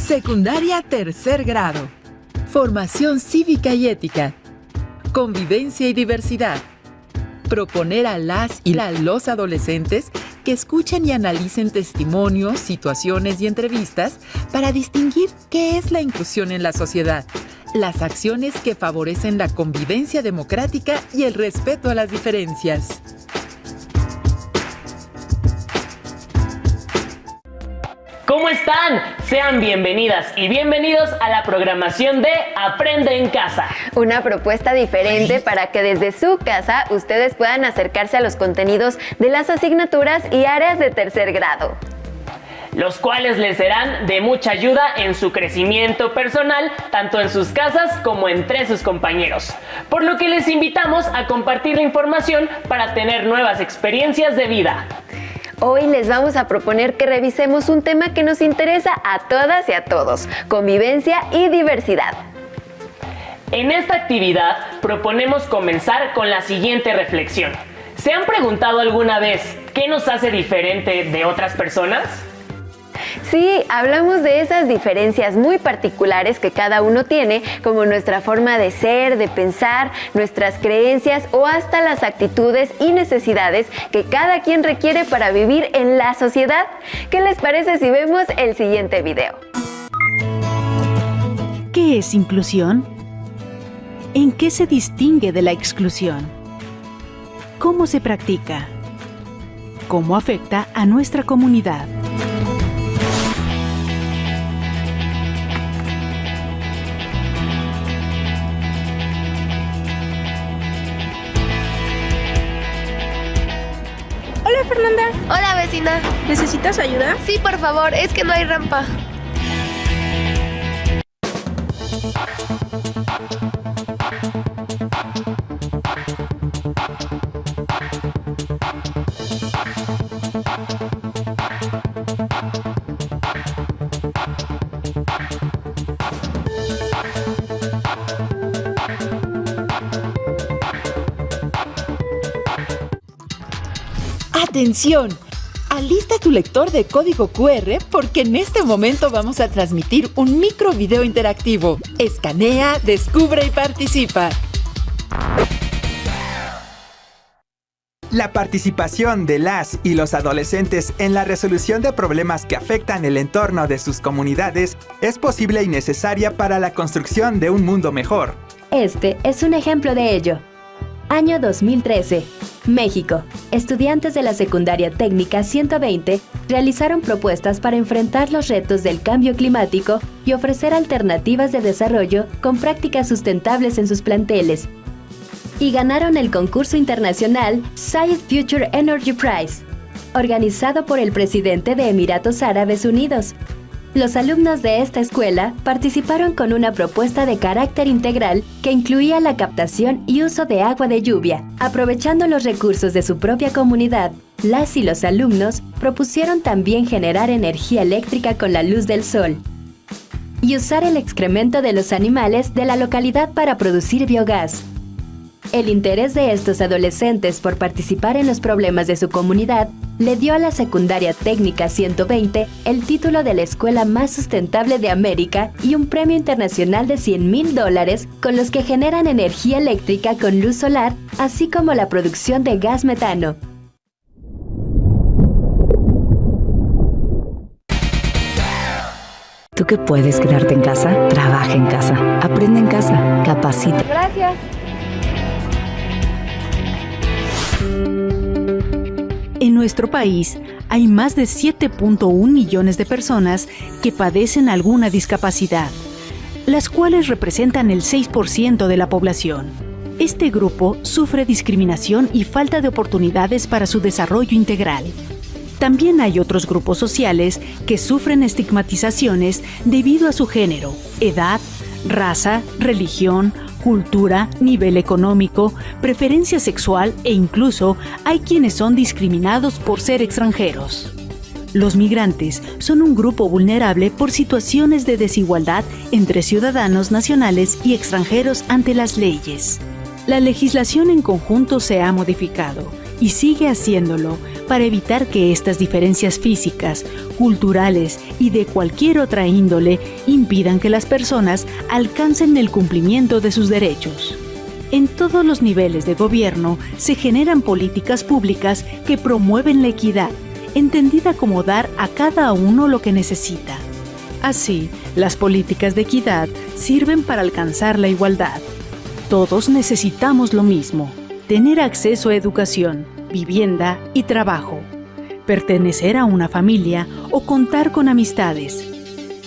Secundaria tercer grado. Formación cívica y ética. Convivencia y diversidad. Proponer a las y los adolescentes que escuchen y analicen testimonios, situaciones y entrevistas para distinguir qué es la inclusión en la sociedad, las acciones que favorecen la convivencia democrática y el respeto a las diferencias. ¿Cómo están? Sean bienvenidas y bienvenidos a la programación de Aprende en Casa. Una propuesta diferente para que desde su casa ustedes puedan acercarse a los contenidos de las asignaturas y áreas de tercer grado, los cuales les serán de mucha ayuda en su crecimiento personal, tanto en sus casas como entre sus compañeros. Por lo que les invitamos a compartir la información para tener nuevas experiencias de vida. Hoy les vamos a proponer que revisemos un tema que nos interesa a todas y a todos: convivencia y diversidad. En esta actividad proponemos comenzar con la siguiente reflexión. ¿Se han preguntado alguna vez qué nos hace diferente de otras personas? Sí, hablamos de esas diferencias muy particulares que cada uno tiene, como nuestra forma de ser, de pensar, nuestras creencias o hasta las actitudes y necesidades que cada quien requiere para vivir en la sociedad. ¿Qué les parece si vemos el siguiente video? ¿Qué es inclusión? ¿En qué se distingue de la exclusión? ¿Cómo se practica? ¿Cómo afecta a nuestra comunidad? Hola, Fernanda. Hola, vecina. ¿Necesitas ayuda? Sí, por favor, es que no hay rampa. ¡Atención! Alista tu lector de código QR porque en este momento vamos a transmitir un micro video interactivo. Escanea, descubre y participa. La participación de las y los adolescentes en la resolución de problemas que afectan el entorno de sus comunidades es posible y necesaria para la construcción de un mundo mejor. Este es un ejemplo de ello. Año 2013. México. Estudiantes de la Secundaria Técnica 120 realizaron propuestas para enfrentar los retos del cambio climático y ofrecer alternativas de desarrollo con prácticas sustentables en sus planteles. Y ganaron el concurso internacional Sayed Future Energy Prize, organizado por el presidente de Emiratos Árabes Unidos. Los alumnos de esta escuela participaron con una propuesta de carácter integral que incluía la captación y uso de agua de lluvia. Aprovechando los recursos de su propia comunidad, las y los alumnos propusieron también generar energía eléctrica con la luz del sol y usar el excremento de los animales de la localidad para producir biogás. El interés de estos adolescentes por participar en los problemas de su comunidad le dio a la Secundaria Técnica 120 el título de la escuela más sustentable de América y un premio internacional de $100,000 con los que generan energía eléctrica con luz solar, así como la producción de gas metano. Tú que puedes quedarte en casa, trabaja en casa, aprende en casa, capacita. Gracias. En nuestro país hay más de 7.1 millones de personas que padecen alguna discapacidad, las cuales representan el 6% de la población. Este grupo sufre discriminación y falta de oportunidades para su desarrollo integral. También hay otros grupos sociales que sufren estigmatizaciones debido a su género, edad, raza, religión, cultura, nivel económico, preferencia sexual e incluso hay quienes son discriminados por ser extranjeros. Los migrantes son un grupo vulnerable por situaciones de desigualdad entre ciudadanos nacionales y extranjeros ante las leyes. La legislación en conjunto se ha modificado y sigue haciéndolo para evitar que estas diferencias físicas, culturales y de cualquier otra índole impidan que las personas alcancen el cumplimiento de sus derechos. En todos los niveles de gobierno se generan políticas públicas que promueven la equidad, entendida como dar a cada uno lo que necesita. Así, las políticas de equidad sirven para alcanzar la igualdad. Todos necesitamos lo mismo: tener acceso a educación, vivienda y trabajo, pertenecer a una familia o contar con amistades,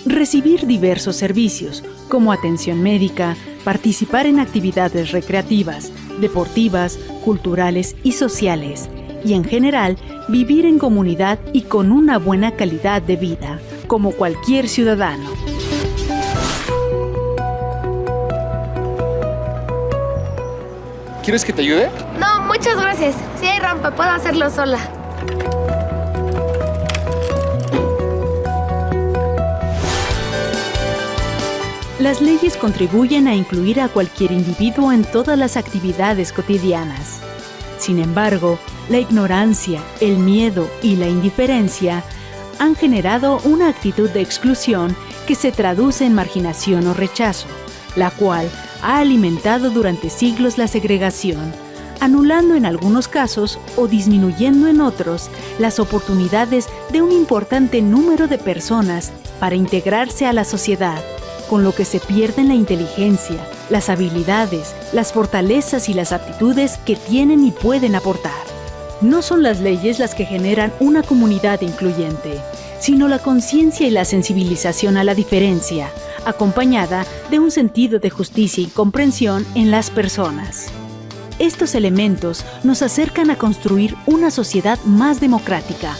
recibir diversos servicios como atención médica, participar en actividades recreativas, deportivas, culturales y sociales, y en general vivir en comunidad y con una buena calidad de vida, como cualquier ciudadano. ¿Quieres que te ayude? No, muchas gracias. Si hay rampa, puedo hacerlo sola. Las leyes contribuyen a incluir a cualquier individuo en todas las actividades cotidianas. Sin embargo, la ignorancia, el miedo y la indiferencia han generado una actitud de exclusión que se traduce en marginación o rechazo, la cual ha alimentado durante siglos la segregación, anulando en algunos casos o disminuyendo en otros las oportunidades de un importante número de personas para integrarse a la sociedad, con lo que se pierden la inteligencia, las habilidades, las fortalezas y las aptitudes que tienen y pueden aportar. No son las leyes las que generan una comunidad incluyente, sino la conciencia y la sensibilización a la diferencia, acompañada de un sentido de justicia y comprensión en las personas. Estos elementos nos acercan a construir una sociedad más democrática,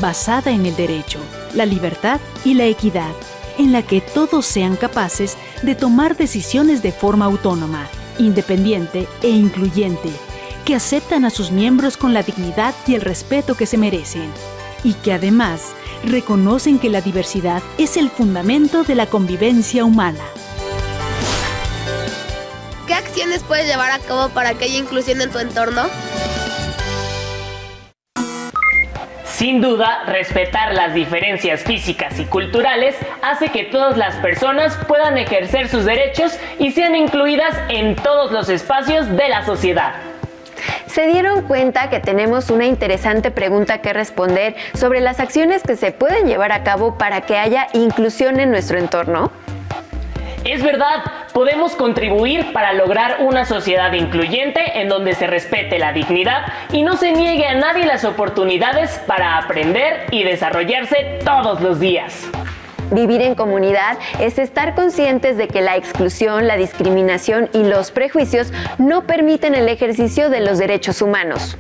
basada en el derecho, la libertad y la equidad, en la que todos sean capaces de tomar decisiones de forma autónoma, independiente e incluyente, que aceptan a sus miembros con la dignidad y el respeto que se merecen, y que además reconocen que la diversidad es el fundamento de la convivencia humana. ¿Qué acciones puedes llevar a cabo para que haya inclusión en tu entorno? Sin duda, respetar las diferencias físicas y culturales hace que todas las personas puedan ejercer sus derechos y sean incluidas en todos los espacios de la sociedad. ¿Se dieron cuenta que tenemos una interesante pregunta que responder sobre las acciones que se pueden llevar a cabo para que haya inclusión en nuestro entorno? Es verdad, podemos contribuir para lograr una sociedad incluyente en donde se respete la dignidad y no se niegue a nadie las oportunidades para aprender y desarrollarse todos los días. Vivir en comunidad es estar conscientes de que la exclusión, la discriminación y los prejuicios no permiten el ejercicio de los derechos humanos.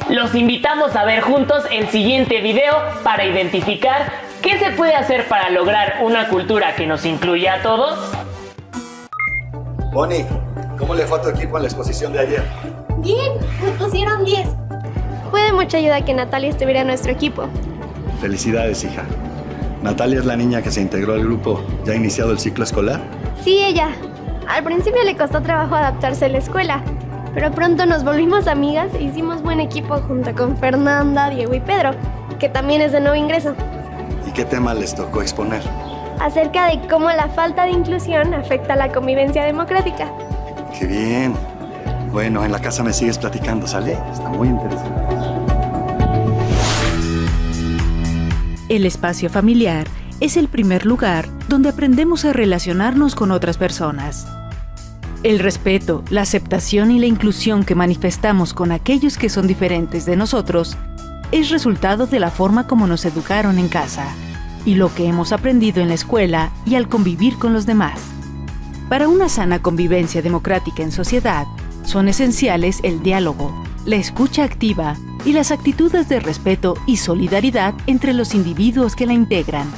Los invitamos a ver juntos el siguiente video para identificar qué se puede hacer para lograr una cultura que nos incluya a todos. Bonnie, ¿cómo le fue a tu equipo en la exposición de ayer? Bien, nos pusieron 10. Fue de mucha ayuda que Natalia estuviera en nuestro equipo. Felicidades, hija. ¿Natalia es la niña que se integró al grupo ya iniciado el ciclo escolar? Sí, ella. Al principio le costó trabajo adaptarse a la escuela, pero pronto nos volvimos amigas e hicimos buen equipo junto con Fernanda, Diego y Pedro, que también es de nuevo ingreso. ¿Y qué tema les tocó exponer? Acerca de cómo la falta de inclusión afecta a la convivencia democrática. ¡Qué bien! Bueno, en la casa me sigues platicando, ¿sale? Está muy interesante. El espacio familiar es el primer lugar donde aprendemos a relacionarnos con otras personas. El respeto, la aceptación y la inclusión que manifestamos con aquellos que son diferentes de nosotros es resultado de la forma como nos educaron en casa y lo que hemos aprendido en la escuela y al convivir con los demás. Para una sana convivencia democrática en sociedad, son esenciales el diálogo, la escucha activa y las actitudes de respeto y solidaridad entre los individuos que la integran.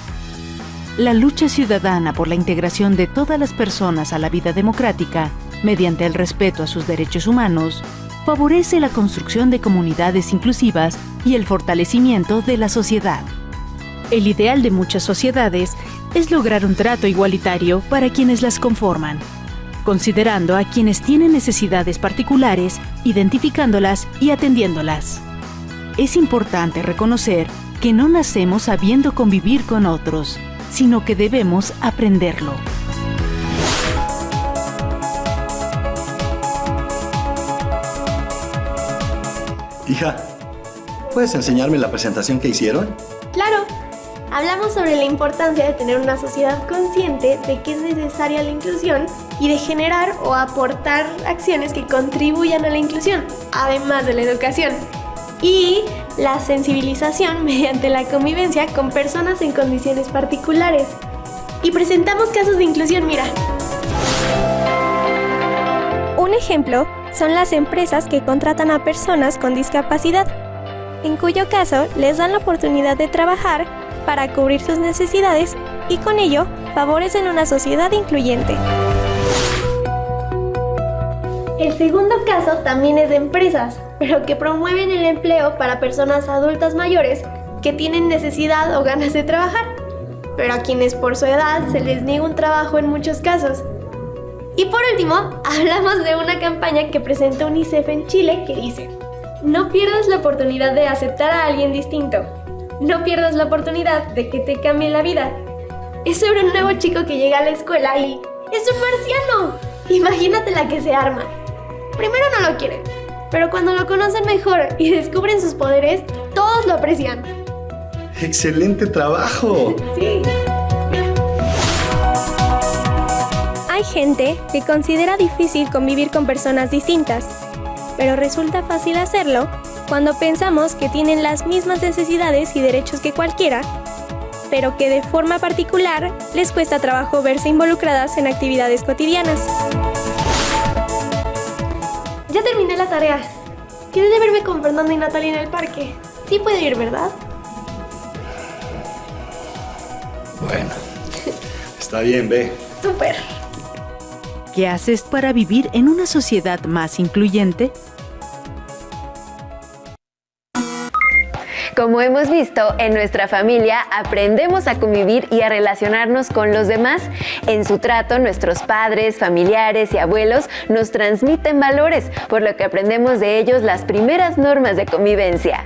La lucha ciudadana por la integración de todas las personas a la vida democrática, mediante el respeto a sus derechos humanos, favorece la construcción de comunidades inclusivas y el fortalecimiento de la sociedad. El ideal de muchas sociedades es lograr un trato igualitario para quienes las conforman. considerando a quienes tienen necesidades particulares, identificándolas y atendiéndolas. Es importante reconocer que no nacemos sabiendo convivir con otros, sino que debemos aprenderlo. Hija, ¿puedes enseñarme la presentación que hicieron? Claro. Hablamos sobre la importancia de tener una sociedad consciente de que es necesaria la inclusión y de generar o aportar acciones que contribuyan a la inclusión, además de la educación. Y la sensibilización mediante la convivencia con personas en condiciones particulares. Y presentamos casos de inclusión, mira. Un ejemplo son las empresas que contratan a personas con discapacidad, en cuyo caso les dan la oportunidad de trabajar para cubrir sus necesidades y con ello favorecen una sociedad incluyente. El segundo caso también es de empresas, pero que promueven el empleo para personas adultas mayores que tienen necesidad o ganas de trabajar, pero a quienes por su edad se les niega un trabajo en muchos casos. Y por último, hablamos de una campaña que presenta UNICEF en Chile que dice: no pierdas la oportunidad de aceptar a alguien distinto. No pierdas la oportunidad de que te cambie la vida. Es sobre un nuevo chico que llega a la escuela y ¡es un marciano! Imagínate la que se arma. Primero no lo quieren, pero cuando lo conocen mejor y descubren sus poderes, todos lo aprecian. ¡Excelente trabajo! Sí. Hay gente que considera difícil convivir con personas distintas, pero resulta fácil hacerlo cuando pensamos que tienen las mismas necesidades y derechos que cualquiera, pero que de forma particular les cuesta trabajo verse involucradas en actividades cotidianas. Ya terminé la tarea. Quedé de verme con Fernando y Natalia en el parque. Sí puedo ir, ¿verdad? Bueno, está bien, ve. ¡Súper! ¿Qué haces para vivir en una sociedad más incluyente? Como hemos visto, en nuestra familia aprendemos a convivir y a relacionarnos con los demás. En su trato, nuestros padres, familiares y abuelos nos transmiten valores, por lo que aprendemos de ellos las primeras normas de convivencia.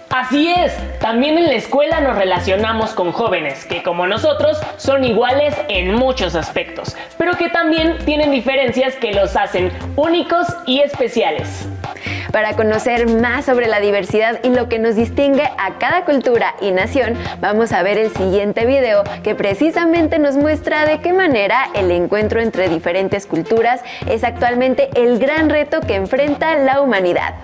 Así es, también en la escuela nos relacionamos con jóvenes que, como nosotros, son iguales en muchos aspectos, pero que también tienen diferencias que los hacen únicos y especiales. Para conocer más sobre la diversidad y lo que nos distingue a cada cultura y nación, vamos a ver el siguiente video que precisamente nos muestra de qué manera el encuentro entre diferentes culturas es actualmente el gran reto que enfrenta la humanidad.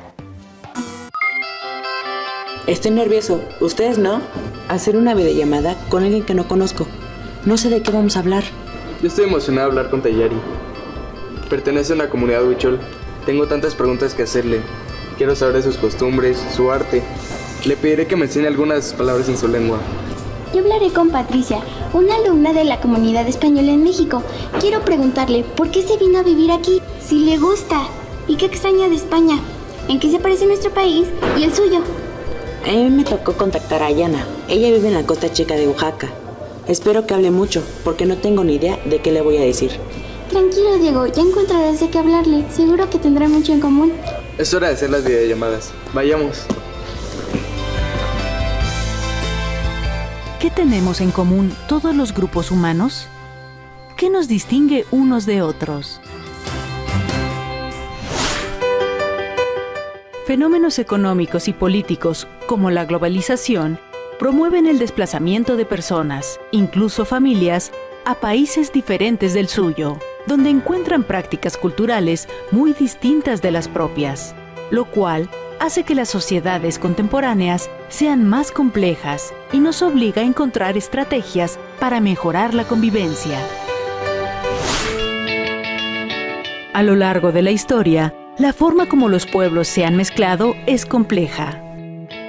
Estoy nervioso, ¿ustedes no? Hacer una videollamada con alguien que no conozco. No sé de qué vamos a hablar. Yo estoy emocionado de hablar con Tayari. Pertenece a una comunidad huichol. Tengo tantas preguntas que hacerle. Quiero saber de sus costumbres, su arte. Le pediré que me enseñe algunas palabras en su lengua. Yo hablaré con Patricia, una alumna de la comunidad española en México. Quiero preguntarle por qué se vino a vivir aquí, si le gusta y qué extraña de España, en qué se parece nuestro país y el suyo. A mí me tocó contactar a Ayana. Ella vive en la costa chica de Oaxaca. Espero que hable mucho, porque no tengo ni idea de qué le voy a decir. Tranquilo, Diego, ya encontrarás de qué hablarle. Seguro que tendrá mucho en común. Es hora de hacer las videollamadas. Vayamos. ¿Qué tenemos en común todos los grupos humanos? ¿Qué nos distingue unos de otros? Fenómenos económicos y políticos, como la globalización, promueven el desplazamiento de personas, incluso familias, a países diferentes del suyo, donde encuentran prácticas culturales muy distintas de las propias, lo cual hace que las sociedades contemporáneas sean más complejas y nos obliga a encontrar estrategias para mejorar la convivencia. A lo largo de la historia, la forma como los pueblos se han mezclado es compleja.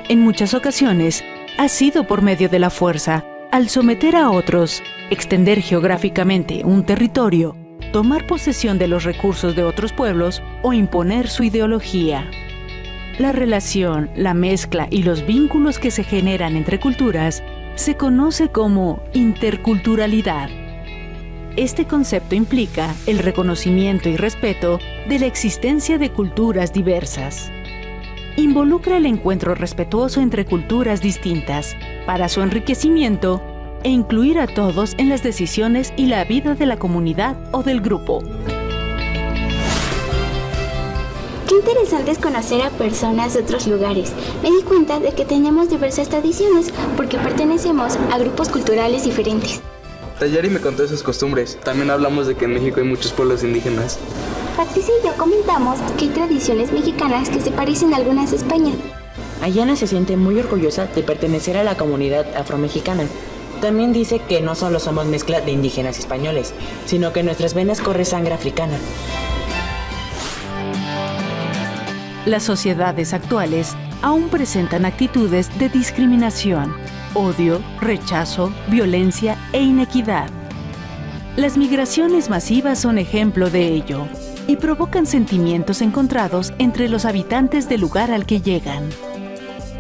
En muchas ocasiones, ha sido por medio de la fuerza, al someter a otros, extender geográficamente un territorio, tomar posesión de los recursos de otros pueblos o imponer su ideología. La relación, la mezcla y los vínculos que se generan entre culturas se conoce como interculturalidad. Este concepto implica el reconocimiento y respeto de la existencia de culturas diversas. Involucra el encuentro respetuoso entre culturas distintas para su enriquecimiento e incluir a todos en las decisiones y la vida de la comunidad o del grupo. Qué interesante es conocer a personas de otros lugares. Me di cuenta de que tenemos diversas tradiciones porque pertenecemos a grupos culturales diferentes. Tayari me contó sus costumbres. También hablamos de que en México hay muchos pueblos indígenas. Patricia y yo comentamos que hay tradiciones mexicanas que se parecen a algunas de España. Ayana se siente muy orgullosa de pertenecer a la comunidad afromexicana. También dice que no solo somos mezcla de indígenas y españoles, sino que en nuestras venas corre sangre africana. Las sociedades actuales aún presentan actitudes de discriminación, odio, rechazo, violencia e inequidad. Las migraciones masivas son ejemplo de ello y provocan sentimientos encontrados entre los habitantes del lugar al que llegan.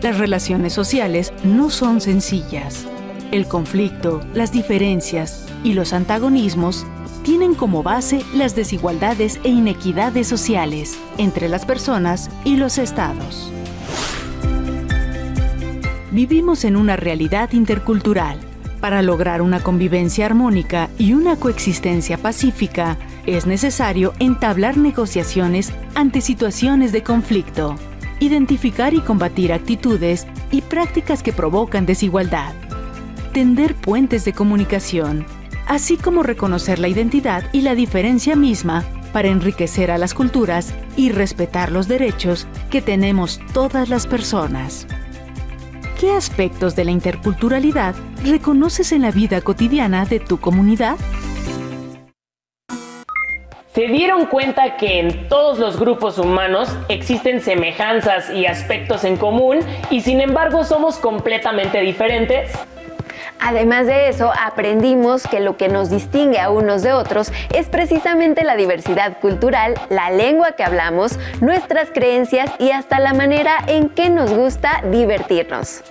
Las relaciones sociales no son sencillas. El conflicto, las diferencias y los antagonismos tienen como base las desigualdades e inequidades sociales entre las personas y los estados. Vivimos en una realidad intercultural. Para lograr una convivencia armónica y una coexistencia pacífica, es necesario entablar negociaciones ante situaciones de conflicto, identificar y combatir actitudes y prácticas que provocan desigualdad, tender puentes de comunicación, así como reconocer la identidad y la diferencia misma para enriquecer a las culturas y respetar los derechos que tenemos todas las personas. ¿Qué aspectos de la interculturalidad reconoces en la vida cotidiana de tu comunidad? ¿Se dieron cuenta que en todos los grupos humanos existen semejanzas y aspectos en común y sin embargo somos completamente diferentes? Además de eso, aprendimos que lo que nos distingue a unos de otros es precisamente la diversidad cultural, la lengua que hablamos, nuestras creencias y hasta la manera en que nos gusta divertirnos.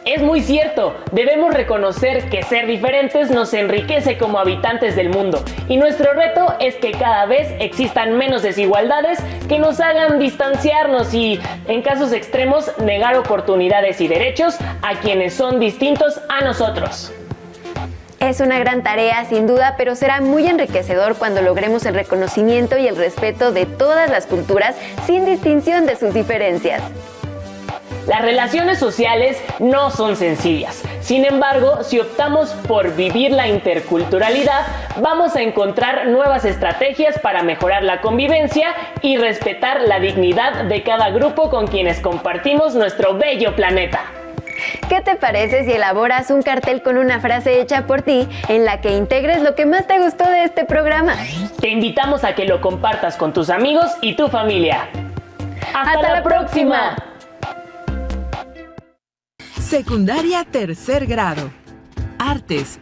Es muy cierto, debemos reconocer que ser diferentes nos enriquece como habitantes del mundo y nuestro reto es que cada vez existan menos desigualdades que nos hagan distanciarnos y, en casos extremos, negar oportunidades y derechos a quienes son distintos a nosotros. Es una gran tarea, sin duda, pero será muy enriquecedor cuando logremos el reconocimiento y el respeto de todas las culturas sin distinción de sus diferencias. Las relaciones sociales no son sencillas. Sin embargo, si optamos por vivir la interculturalidad, vamos a encontrar nuevas estrategias para mejorar la convivencia y respetar la dignidad de cada grupo con quienes compartimos nuestro bello planeta. ¿Qué te parece si elaboras un cartel con una frase hecha por ti en la que integres lo que más te gustó de este programa? Te invitamos a que lo compartas con tus amigos y tu familia. ¡Hasta la próxima! Secundaria tercer grado. Artes.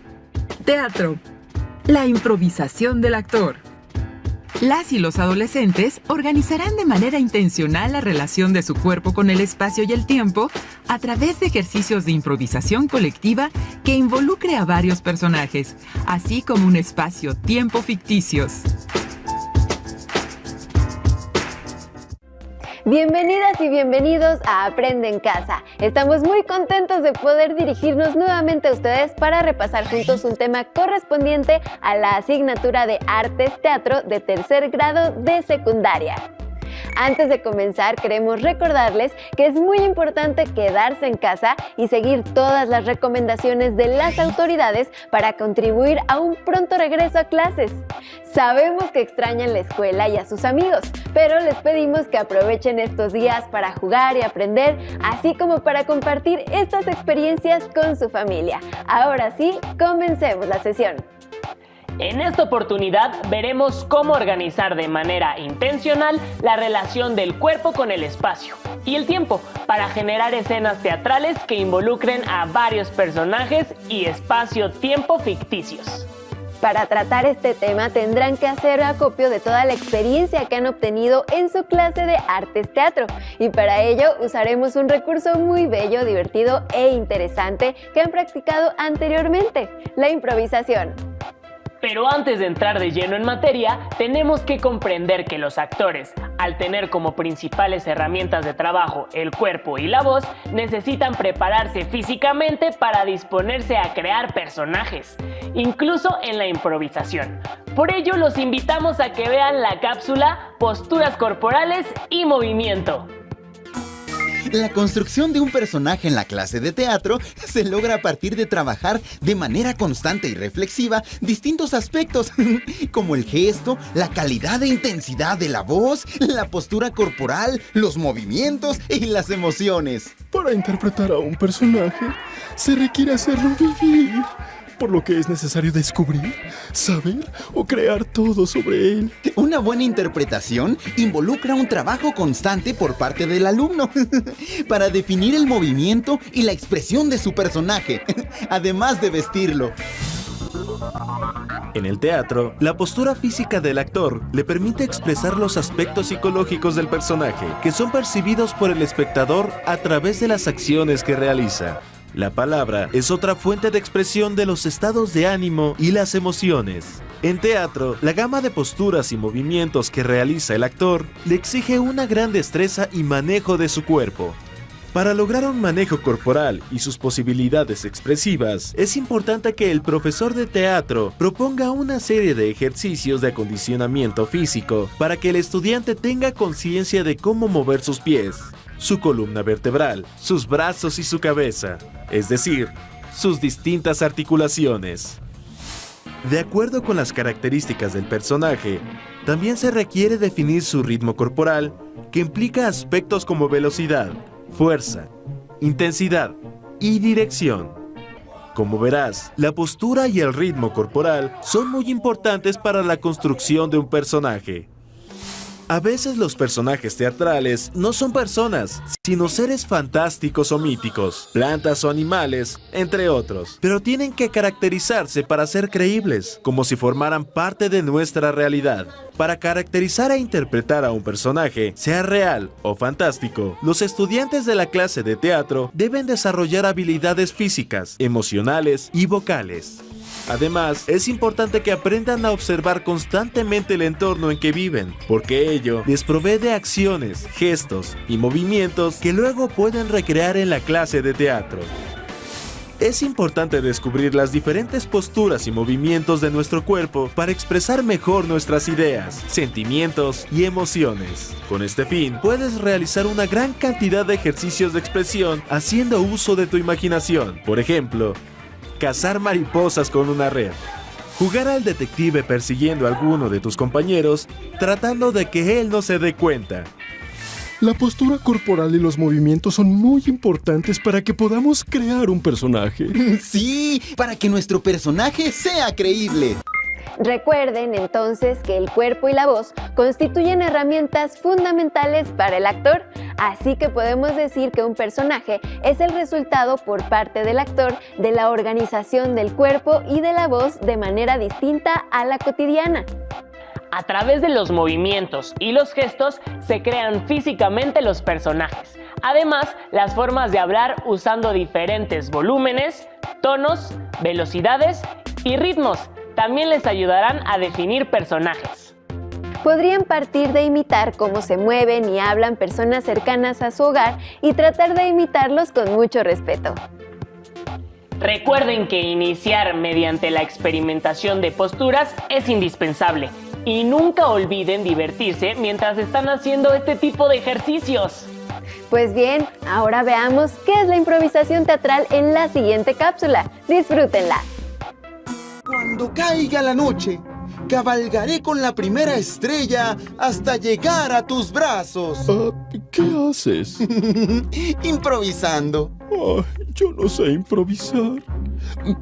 Teatro. La improvisación del actor. Las y los adolescentes organizarán de manera intencional la relación de su cuerpo con el espacio y el tiempo a través de ejercicios de improvisación colectiva que involucre a varios personajes, así como un espacio-tiempo ficticios. Bienvenidas y bienvenidos a Aprende en Casa. Estamos muy contentos de poder dirigirnos nuevamente a ustedes para repasar juntos un tema correspondiente a la asignatura de Artes Teatro de tercer grado de secundaria. Antes de comenzar, queremos recordarles que es muy importante quedarse en casa y seguir todas las recomendaciones de las autoridades para contribuir a un pronto regreso a clases. Sabemos que extrañan la escuela y a sus amigos, pero les pedimos que aprovechen estos días para jugar y aprender, así como para compartir estas experiencias con su familia. Ahora sí, comencemos la sesión. En esta oportunidad veremos cómo organizar de manera intencional la relación del cuerpo con el espacio y el tiempo para generar escenas teatrales que involucren a varios personajes y espacio-tiempo ficticios. Para tratar este tema tendrán que hacer acopio de toda la experiencia que han obtenido en su clase de Artes Teatro y para ello usaremos un recurso muy bello, divertido e interesante que han practicado anteriormente, la improvisación. Pero antes de entrar de lleno en materia, tenemos que comprender que los actores, al tener como principales herramientas de trabajo el cuerpo y la voz, necesitan prepararse físicamente para disponerse a crear personajes, incluso en la improvisación. Por ello, los invitamos a que vean la cápsula Posturas corporales y movimiento. La construcción de un personaje en la clase de teatro se logra a partir de trabajar de manera constante y reflexiva distintos aspectos, como el gesto, la calidad e intensidad de la voz, la postura corporal, los movimientos y las emociones. Para interpretar a un personaje, se requiere hacerlo vivir, por lo que es necesario descubrir, saber o crear todo sobre él. Una buena interpretación involucra un trabajo constante por parte del alumno para definir el movimiento y la expresión de su personaje, además de vestirlo. En el teatro, la postura física del actor le permite expresar los aspectos psicológicos del personaje, que son percibidos por el espectador a través de las acciones que realiza. La palabra es otra fuente de expresión de los estados de ánimo y las emociones. En teatro, la gama de posturas y movimientos que realiza el actor le exige una gran destreza y manejo de su cuerpo. Para lograr un manejo corporal y sus posibilidades expresivas, es importante que el profesor de teatro proponga una serie de ejercicios de acondicionamiento físico para que el estudiante tenga conciencia de cómo mover sus pies, su columna vertebral, sus brazos y su cabeza, es decir, sus distintas articulaciones. De acuerdo con las características del personaje, también se requiere definir su ritmo corporal, que implica aspectos como velocidad, fuerza, intensidad y dirección. Como verás, la postura y el ritmo corporal son muy importantes para la construcción de un personaje. A veces los personajes teatrales no son personas, sino seres fantásticos o míticos, plantas o animales, entre otros. Pero tienen que caracterizarse para ser creíbles, como si formaran parte de nuestra realidad. Para caracterizar e interpretar a un personaje, sea real o fantástico, los estudiantes de la clase de teatro deben desarrollar habilidades físicas, emocionales y vocales. Además, es importante que aprendan a observar constantemente el entorno en que viven, porque ello les provee de acciones, gestos y movimientos que luego pueden recrear en la clase de teatro. Es importante descubrir las diferentes posturas y movimientos de nuestro cuerpo para expresar mejor nuestras ideas, sentimientos y emociones. Con este fin, puedes realizar una gran cantidad de ejercicios de expresión haciendo uso de tu imaginación. Por ejemplo, cazar mariposas con una red, jugar al detective persiguiendo a alguno de tus compañeros, tratando de que él no se dé cuenta. La postura corporal y los movimientos son muy importantes para que podamos crear un personaje. Sí, para que nuestro personaje sea creíble. Recuerden entonces que el cuerpo y la voz constituyen herramientas fundamentales para el actor, así que podemos decir que un personaje es el resultado por parte del actor de la organización del cuerpo y de la voz de manera distinta a la cotidiana. A través de los movimientos y los gestos se crean físicamente los personajes. Además, las formas de hablar usando diferentes volúmenes, tonos, velocidades y ritmos también les ayudarán a definir personajes. Podrían partir de imitar cómo se mueven y hablan personas cercanas a su hogar y tratar de imitarlos con mucho respeto. Recuerden que iniciar mediante la experimentación de posturas es indispensable y nunca olviden divertirse mientras están haciendo este tipo de ejercicios. Pues bien, ahora veamos qué es la improvisación teatral en la siguiente cápsula. ¡Disfrútenla! Cuando caiga la noche, cabalgaré con la primera estrella hasta llegar a tus brazos. ¿Qué haces? Improvisando. Yo no sé improvisar.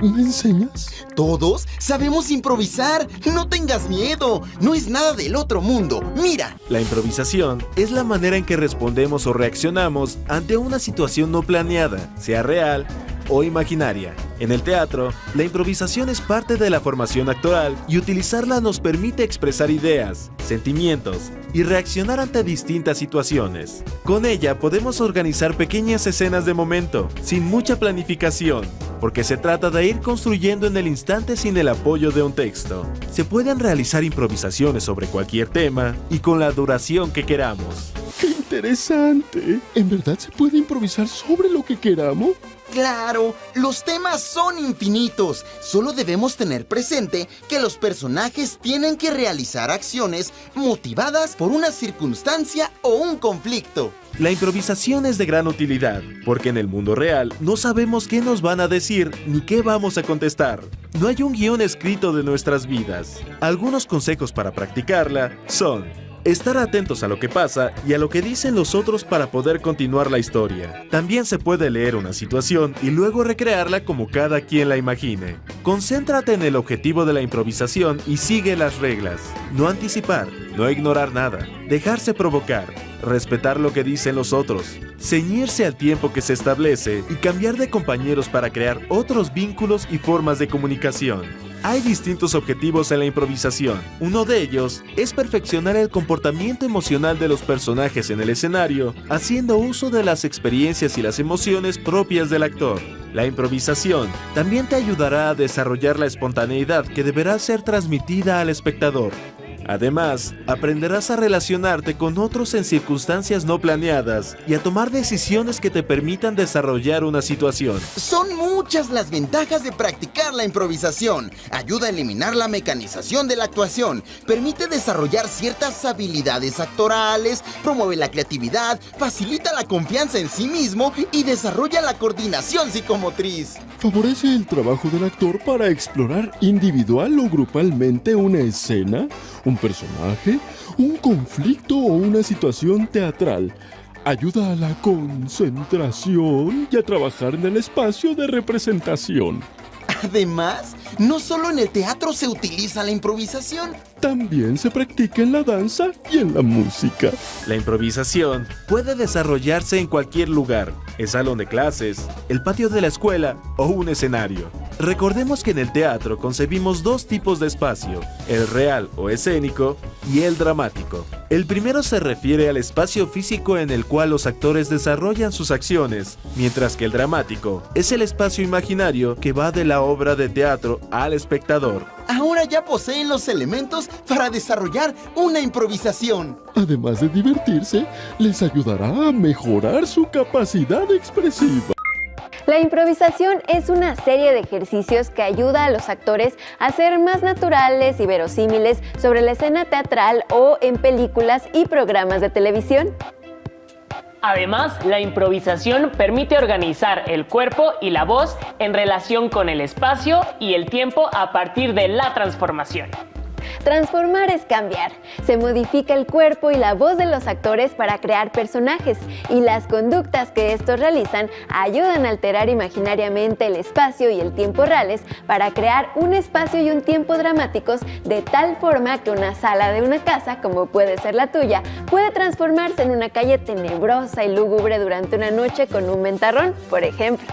¿Me enseñas? Todos sabemos improvisar. No tengas miedo. No es nada del otro mundo. Mira. La improvisación es la manera en que respondemos o reaccionamos ante una situación no planeada, sea real o imaginaria. En el teatro, la improvisación es parte de la formación actoral y utilizarla nos permite expresar ideas, sentimientos y reaccionar ante distintas situaciones. Con ella podemos organizar pequeñas escenas de momento, sin mucha planificación, porque se trata de ir construyendo en el instante sin el apoyo de un texto. Se pueden realizar improvisaciones sobre cualquier tema y con la duración que queramos. ¡Qué interesante! ¿En verdad se puede improvisar sobre lo que queramos? ¡Claro! Los temas son infinitos. Solo debemos tener presente que los personajes tienen que realizar acciones motivadas por una circunstancia o un conflicto. La improvisación es de gran utilidad, porque en el mundo real no sabemos qué nos van a decir ni qué vamos a contestar. No hay un guión escrito de nuestras vidas. Algunos consejos para practicarla son: estar atentos a lo que pasa y a lo que dicen los otros para poder continuar la historia. También se puede leer una situación y luego recrearla como cada quien la imagine. Concéntrate en el objetivo de la improvisación y sigue las reglas. No anticipar, no ignorar nada, dejarse provocar, respetar lo que dicen los otros, ceñirse al tiempo que se establece y cambiar de compañeros para crear otros vínculos y formas de comunicación. Hay distintos objetivos en la improvisación. Uno de ellos es perfeccionar el comportamiento emocional de los personajes en el escenario, haciendo uso de las experiencias y las emociones propias del actor. La improvisación también te ayudará a desarrollar la espontaneidad que deberá ser transmitida al espectador. Además, aprenderás a relacionarte con otros en circunstancias no planeadas y a tomar decisiones que te permitan desarrollar una situación. Son muchas las ventajas de practicar la improvisación. Ayuda a eliminar la mecanización de la actuación, permite desarrollar ciertas habilidades actorales, promueve la creatividad, facilita la confianza en sí mismo y desarrolla la coordinación psicomotriz. Favorece el trabajo del actor para explorar individual o grupalmente una escena, un personaje, un conflicto o una situación teatral. Ayuda a la concentración y a trabajar en el espacio de representación. Además, no solo en el teatro se utiliza la improvisación. También se practica en la danza y en la música. La improvisación puede desarrollarse en cualquier lugar, el salón de clases, el patio de la escuela o un escenario. Recordemos que en el teatro concebimos dos tipos de espacio, el real o escénico y el dramático. El primero se refiere al espacio físico en el cual los actores desarrollan sus acciones, mientras que el dramático es el espacio imaginario que va de la obra de teatro al espectador. Ahora ya poseen los elementos para desarrollar una improvisación. Además de divertirse, les ayudará a mejorar su capacidad expresiva. La improvisación es una serie de ejercicios que ayuda a los actores a ser más naturales y verosímiles sobre la escena teatral o en películas y programas de televisión. Además, la improvisación permite organizar el cuerpo y la voz en relación con el espacio y el tiempo a partir de la transformación. Transformar es cambiar. Se modifica el cuerpo y la voz de los actores para crear personajes, y las conductas que estos realizan ayudan a alterar imaginariamente el espacio y el tiempo reales para crear un espacio y un tiempo dramáticos de tal forma que una sala de una casa, como puede ser la tuya, puede transformarse en una calle tenebrosa y lúgubre durante una noche con un ventarrón, por ejemplo.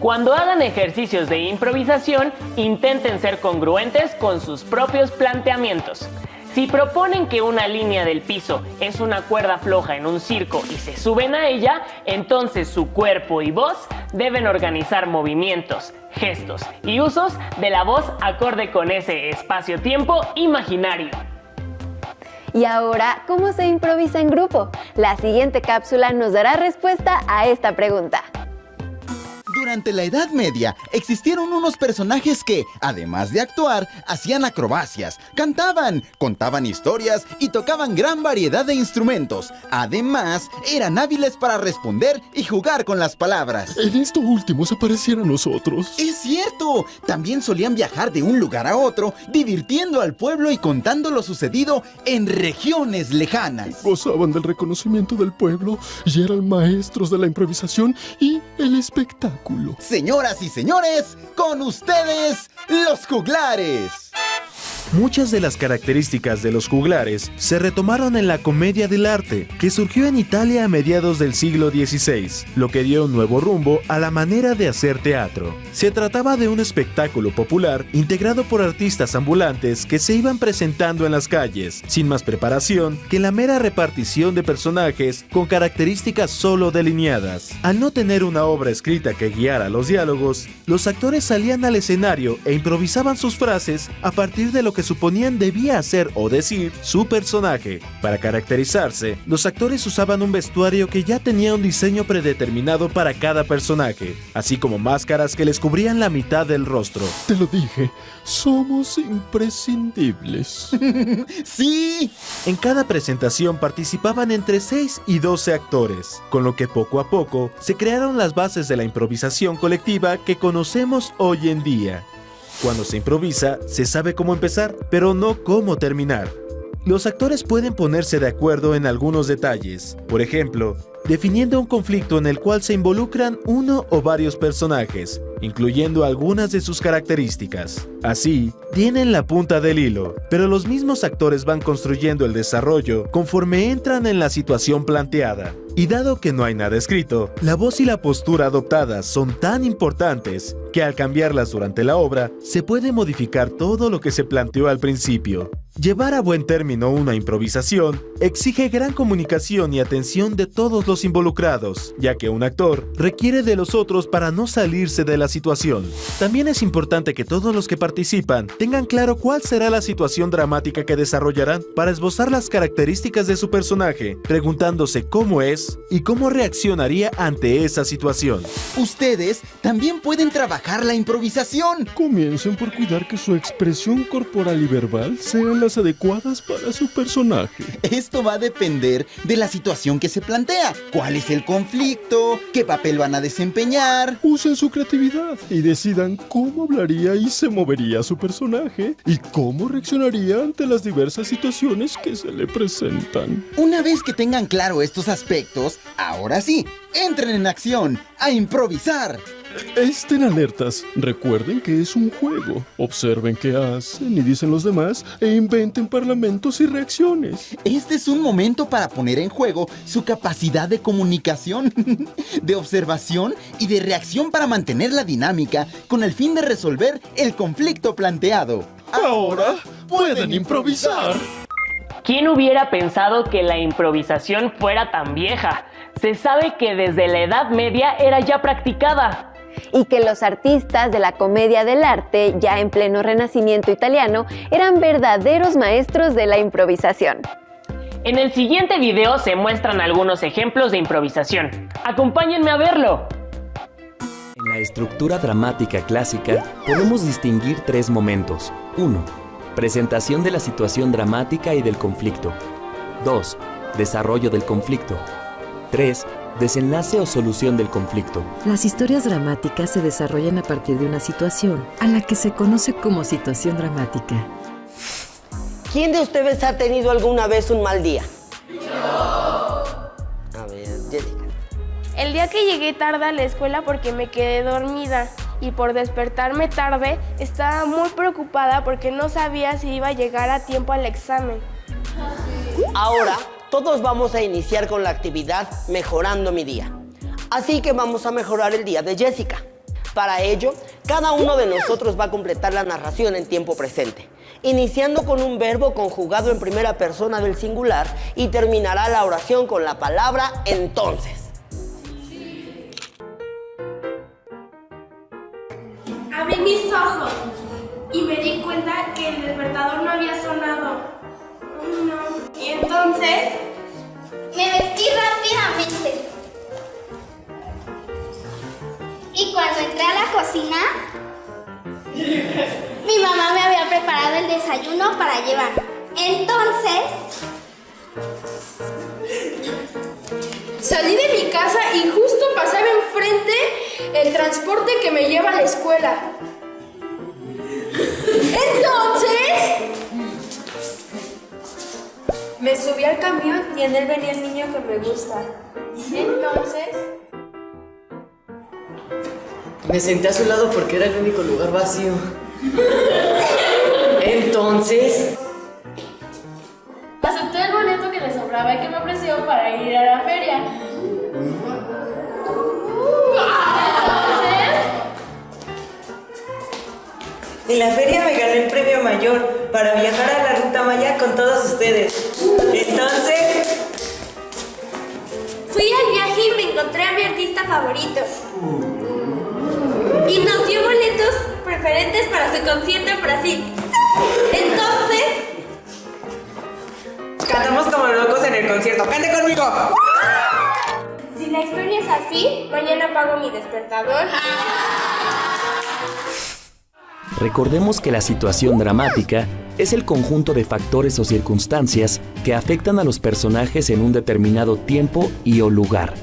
Cuando hagan ejercicios de improvisación, intenten ser congruentes con sus propios planteamientos. Si proponen que una línea del piso es una cuerda floja en un circo y se suben a ella, entonces su cuerpo y voz deben organizar movimientos, gestos y usos de la voz acorde con ese espacio-tiempo imaginario. Y ahora, ¿cómo se improvisa en grupo? La siguiente cápsula nos dará respuesta a esta pregunta. Durante la Edad Media existieron unos personajes que, además de actuar, hacían acrobacias, cantaban, contaban historias y tocaban gran variedad de instrumentos. Además, eran hábiles para responder y jugar con las palabras. En esto último se parecían a nosotros. ¡Es cierto! También solían viajar de un lugar a otro, divirtiendo al pueblo y contando lo sucedido en regiones lejanas. Gozaban del reconocimiento del pueblo y eran maestros de la improvisación y el espectáculo. Señoras y señores, con ustedes, los juglares. Muchas de las características de los juglares se retomaron en la comedia dell'arte, que surgió en Italia a mediados del siglo XVI, lo que dio un nuevo rumbo a la manera de hacer teatro. Se trataba de un espectáculo popular integrado por artistas ambulantes que se iban presentando en las calles, sin más preparación que la mera repartición de personajes con características solo delineadas. Al no tener una obra escrita que guiara los diálogos, los actores salían al escenario e improvisaban sus frases a partir de lo que suponían debía hacer o decir su personaje. Para caracterizarse, los actores usaban un vestuario que ya tenía un diseño predeterminado para cada personaje, así como máscaras que les cubrían la mitad del rostro. Te lo dije, somos imprescindibles. ¡Sí! En cada presentación participaban entre 6 y 12 actores, con lo que poco a poco se crearon las bases de la improvisación colectiva que conocemos hoy en día. Cuando se improvisa, se sabe cómo empezar, pero no cómo terminar. Los actores pueden ponerse de acuerdo en algunos detalles, por ejemplo, definiendo un conflicto en el cual se involucran uno o varios personajes, incluyendo algunas de sus características. Así, tienen la punta del hilo, pero los mismos actores van construyendo el desarrollo conforme entran en la situación planteada. Y dado que no hay nada escrito, la voz y la postura adoptadas son tan importantes que al cambiarlas durante la obra, se puede modificar todo lo que se planteó al principio. Llevar a buen término una improvisación exige gran comunicación y atención de todos los involucrados, ya que un actor requiere de los otros para no salirse de la situación. También es importante que todos los que participan tengan claro cuál será la situación dramática que desarrollarán para esbozar las características de su personaje, preguntándose cómo es y cómo reaccionaría ante esa situación. Ustedes también pueden trabajar la improvisación. Comiencen por cuidar que su expresión corporal y verbal sean las adecuadas para su personaje. Esto va a depender de la situación que se plantea. ¿Cuál es el conflicto? ¿Qué papel van a desempeñar? Usen su creatividad y decidan cómo hablaría y se movería su personaje y cómo reaccionaría ante las diversas situaciones que se le presentan. Una vez que tengan claro estos aspectos, ahora sí, entren en acción, a improvisar. Estén alertas, recuerden que es un juego. Observen qué hacen y dicen los demás e inventen parlamentos y reacciones. Este es un momento para poner en juego su capacidad de comunicación, de observación y de reacción para mantener la dinámica con el fin de resolver el conflicto planteado. Ahora pueden improvisar. ¿Quién hubiera pensado que la improvisación fuera tan vieja? Se sabe que desde la Edad Media era ya practicada. Y que los artistas de la comedia dell'arte, ya en pleno Renacimiento italiano, eran verdaderos maestros de la improvisación. En el siguiente video se muestran algunos ejemplos de improvisación. ¡Acompáñenme a verlo! En la estructura dramática clásica podemos distinguir 3 momentos. 1. Presentación de la situación dramática y del conflicto. 2. Desarrollo del conflicto. 3. Desenlace o solución del conflicto. Las historias dramáticas se desarrollan a partir de una situación, a la que se conoce como situación dramática. ¿Quién de ustedes ha tenido alguna vez un mal día? Yo. A ver, Jessica. El día que llegué tarde a la escuela porque me quedé dormida y por despertarme tarde estaba muy preocupada porque no sabía si iba a llegar a tiempo al examen. Ahora, todos vamos a iniciar con la actividad Mejorando mi día. Así que vamos a mejorar el día de Jessica. Para ello, cada uno de nosotros va a completar la narración en tiempo presente, iniciando con un verbo conjugado en primera persona del singular y terminará la oración con la palabra entonces. Abrí mis ojos y me di cuenta que el despertador no había sonado. Y entonces me vestí rápidamente. Y cuando entré a la cocina, mi mamá me había preparado el desayuno para llevar. Entonces salí de mi casa y justo pasaba enfrente el transporte que me lleva a la escuela. Entonces me subí al camión y en él venía el niño que me gusta. Entonces me senté a su lado porque era el único lugar vacío. Entonces entonces... Acepté el boleto que le sobraba y que me ofreció para ir a la feria. En la feria me gané el premio mayor para viajar a la Ruta Maya con todos ustedes. Entonces... Fui al viaje y me encontré a mi artista favorito. Y nos dio boletos preferentes para su concierto en Brasil. Entonces... Cantamos como locos en el concierto. ¡Cante conmigo! Si la historia es así, mañana apago mi despertador. Recordemos que la situación dramática es el conjunto de factores o circunstancias que afectan a los personajes en un determinado tiempo y o lugar.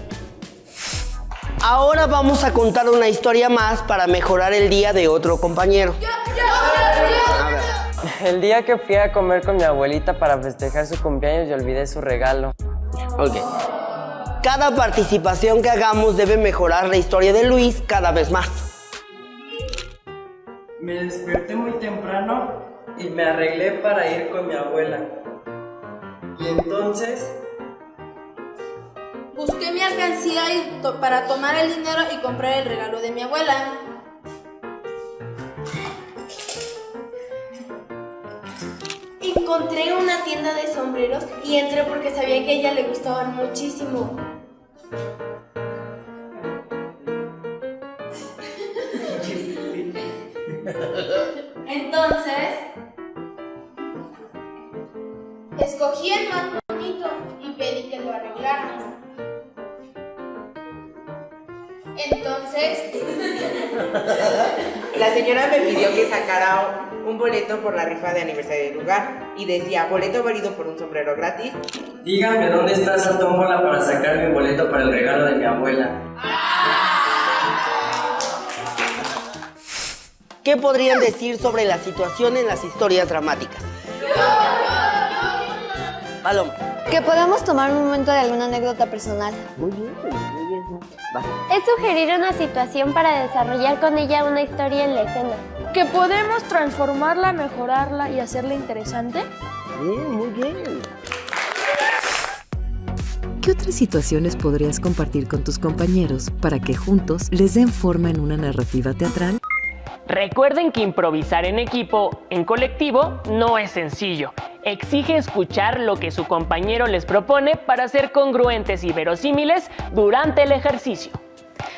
Ahora vamos a contar una historia más para mejorar el día de otro compañero. A ver. El día que fui a comer con mi abuelita para festejar su cumpleaños y olvidé su regalo. Ok. Cada participación que hagamos debe mejorar la historia de Luis cada vez más. Me desperté muy temprano y me arreglé para ir con mi abuela. Y entonces... Busqué mi alcancía para tomar el dinero y comprar el regalo de mi abuela. Encontré una tienda de sombreros y entré porque sabía que a ella le gustaban muchísimo. Entonces, escogí el más bonito y pedí que lo arreglaran. Entonces, la señora me pidió que sacara un boleto por la rifa de aniversario del lugar y decía, boleto válido por un sombrero gratis. Díganme dónde está esa tómbola para sacar mi boleto para el regalo de mi abuela. ¿Qué podrían decir sobre la situación en las historias dramáticas? Paloma. Que podamos tomar un momento de alguna anécdota personal. Muy bien. Va. Es sugerir una situación para desarrollar con ella una historia en la escena. Que podemos transformarla, mejorarla y hacerla interesante. Bien, muy bien. ¿Qué otras situaciones podrías compartir con tus compañeros para que juntos les den forma en una narrativa teatral? Recuerden que improvisar en equipo, en colectivo, no es sencillo. Exige escuchar lo que su compañero les propone para ser congruentes y verosímiles durante el ejercicio.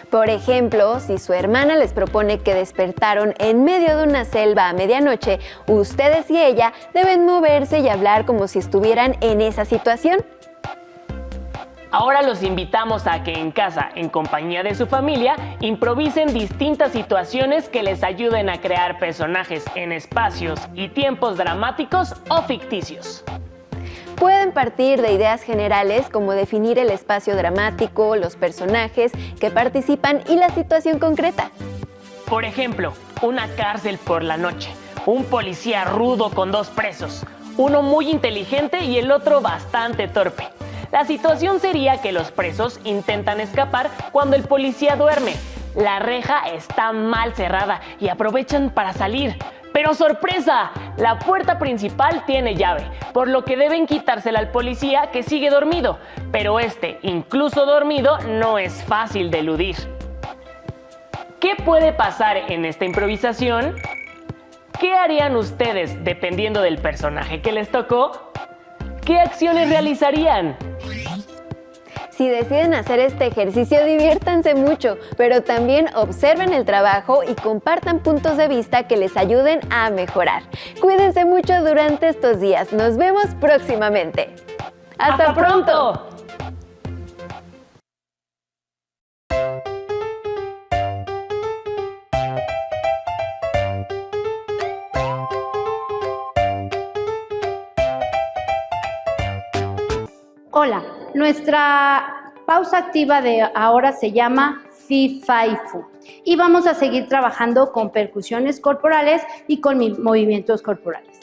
Por ejemplo, si su hermana les propone que despertaron en medio de una selva a medianoche, ustedes y ella deben moverse y hablar como si estuvieran en esa situación. Ahora los invitamos a que en casa, en compañía de su familia, improvisen distintas situaciones que les ayuden a crear personajes en espacios y tiempos dramáticos o ficticios. Pueden partir de ideas generales como definir el espacio dramático, los personajes que participan y la situación concreta. Por ejemplo, una cárcel por la noche, un policía rudo con 2 presos, uno muy inteligente y el otro bastante torpe. La situación sería que los presos intentan escapar cuando el policía duerme. La reja está mal cerrada y aprovechan para salir. ¡Pero sorpresa! La puerta principal tiene llave, por lo que deben quitársela al policía que sigue dormido. Pero incluso dormido, no es fácil de eludir. ¿Qué puede pasar en esta improvisación? ¿Qué harían ustedes dependiendo del personaje que les tocó? ¿Qué acciones realizarían? Si deciden hacer este ejercicio, diviértanse mucho, pero también observen el trabajo y compartan puntos de vista que les ayuden a mejorar. Cuídense mucho durante estos días. Nos vemos próximamente. ¡Hasta pronto! Hola, nuestra pausa activa de ahora se llama Fifaifu y vamos a seguir trabajando con percusiones corporales y con movimientos corporales.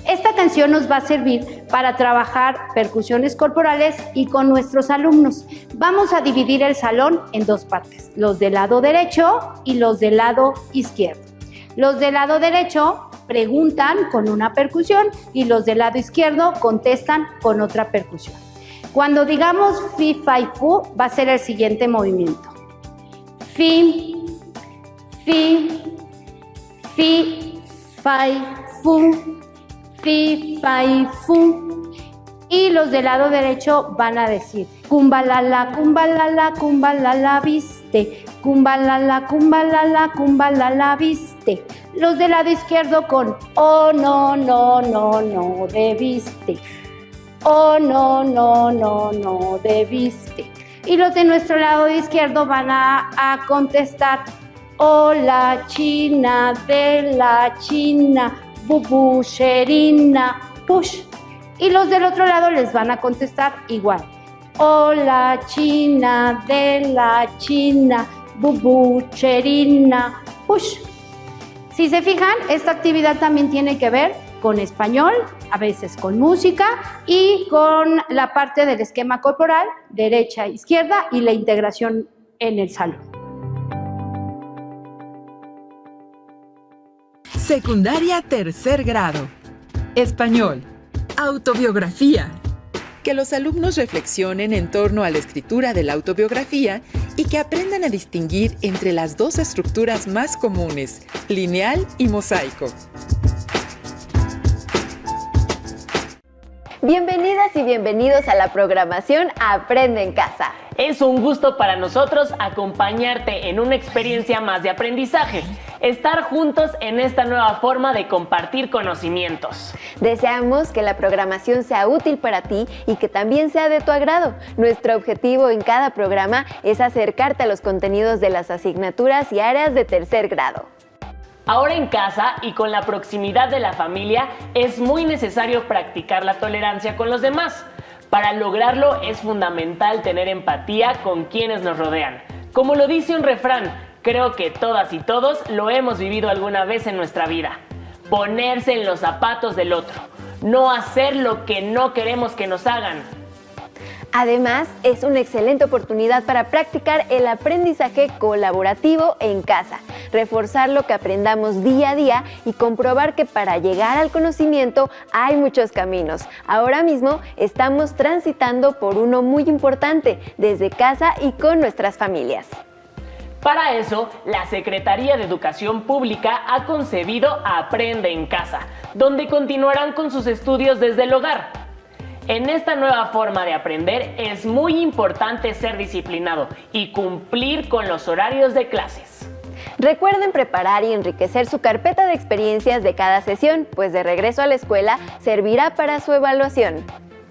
Esta canción nos va a servir para trabajar percusiones corporales y con nuestros alumnos. Vamos a dividir el salón en 2 partes, los del lado derecho y los del lado izquierdo. Los del lado derecho preguntan con una percusión y los del lado izquierdo contestan con otra percusión. Cuando digamos fi, fa y fu, va a ser el siguiente movimiento. Fi, fi, fi, fa y fu, fi, fa y fu. Y los del lado derecho van a decir cumbalala, cumbalala, cumbalala, viste. Cumbalala, cumbalala, cumbalala, viste. Los del lado izquierdo con oh, no, no, no, no debiste. Oh, no, no, no, no debiste. Y los de nuestro lado izquierdo van a contestar hola, China, de la China, bubucherina, push. Y los del otro lado les van a contestar igual. Hola, China, de la China, bubucherina, push. Si se fijan, esta actividad también tiene que ver con español, a veces con música y con la parte del esquema corporal, derecha, izquierda y la integración en el salón. Secundaria, tercer grado. Español. Autobiografía. Que los alumnos reflexionen en torno a la escritura de la autobiografía y que aprendan a distinguir entre las dos estructuras más comunes, lineal y mosaico. Bienvenidas y bienvenidos a la programación Aprende en Casa. Es un gusto para nosotros acompañarte en una experiencia más de aprendizaje, estar juntos en esta nueva forma de compartir conocimientos. Deseamos que la programación sea útil para ti y que también sea de tu agrado. Nuestro objetivo en cada programa es acercarte a los contenidos de las asignaturas y áreas de tercer grado. Ahora en casa y con la proximidad de la familia es muy necesario practicar la tolerancia con los demás. Para lograrlo es fundamental tener empatía con quienes nos rodean. Como lo dice un refrán, creo que todas y todos lo hemos vivido alguna vez en nuestra vida. Ponerse en los zapatos del otro, no hacer lo que no queremos que nos hagan. Además, es una excelente oportunidad para practicar el aprendizaje colaborativo en casa, reforzar lo que aprendamos día a día y comprobar que para llegar al conocimiento hay muchos caminos. Ahora mismo estamos transitando por uno muy importante, desde casa y con nuestras familias. Para eso, la Secretaría de Educación Pública ha concebido Aprende en Casa, donde continuarán con sus estudios desde el hogar. En esta nueva forma de aprender es muy importante ser disciplinado y cumplir con los horarios de clases. Recuerden preparar y enriquecer su carpeta de experiencias de cada sesión, pues de regreso a la escuela servirá para su evaluación.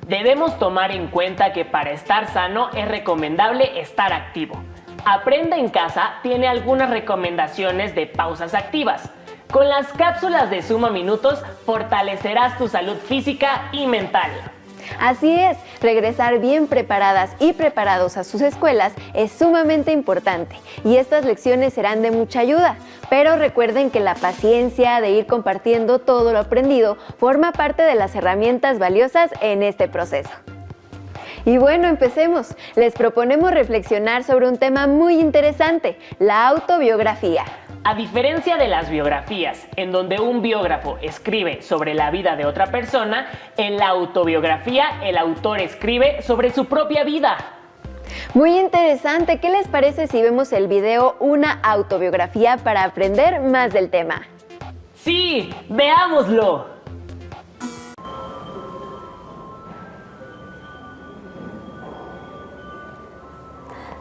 Debemos tomar en cuenta que para estar sano es recomendable estar activo. Aprende en Casa tiene algunas recomendaciones de pausas activas. Con las cápsulas de Suma Minutos fortalecerás tu salud física y mental. Así es, regresar bien preparadas y preparados a sus escuelas es sumamente importante y estas lecciones serán de mucha ayuda. Pero recuerden que la paciencia de ir compartiendo todo lo aprendido forma parte de las herramientas valiosas en este proceso. Y bueno, empecemos. Les proponemos reflexionar sobre un tema muy interesante, la autobiografía. A diferencia de las biografías, en donde un biógrafo escribe sobre la vida de otra persona, en la autobiografía el autor escribe sobre su propia vida. Muy interesante. ¿Qué les parece si vemos el video Una autobiografía para aprender más del tema? ¡Sí! ¡Veámoslo!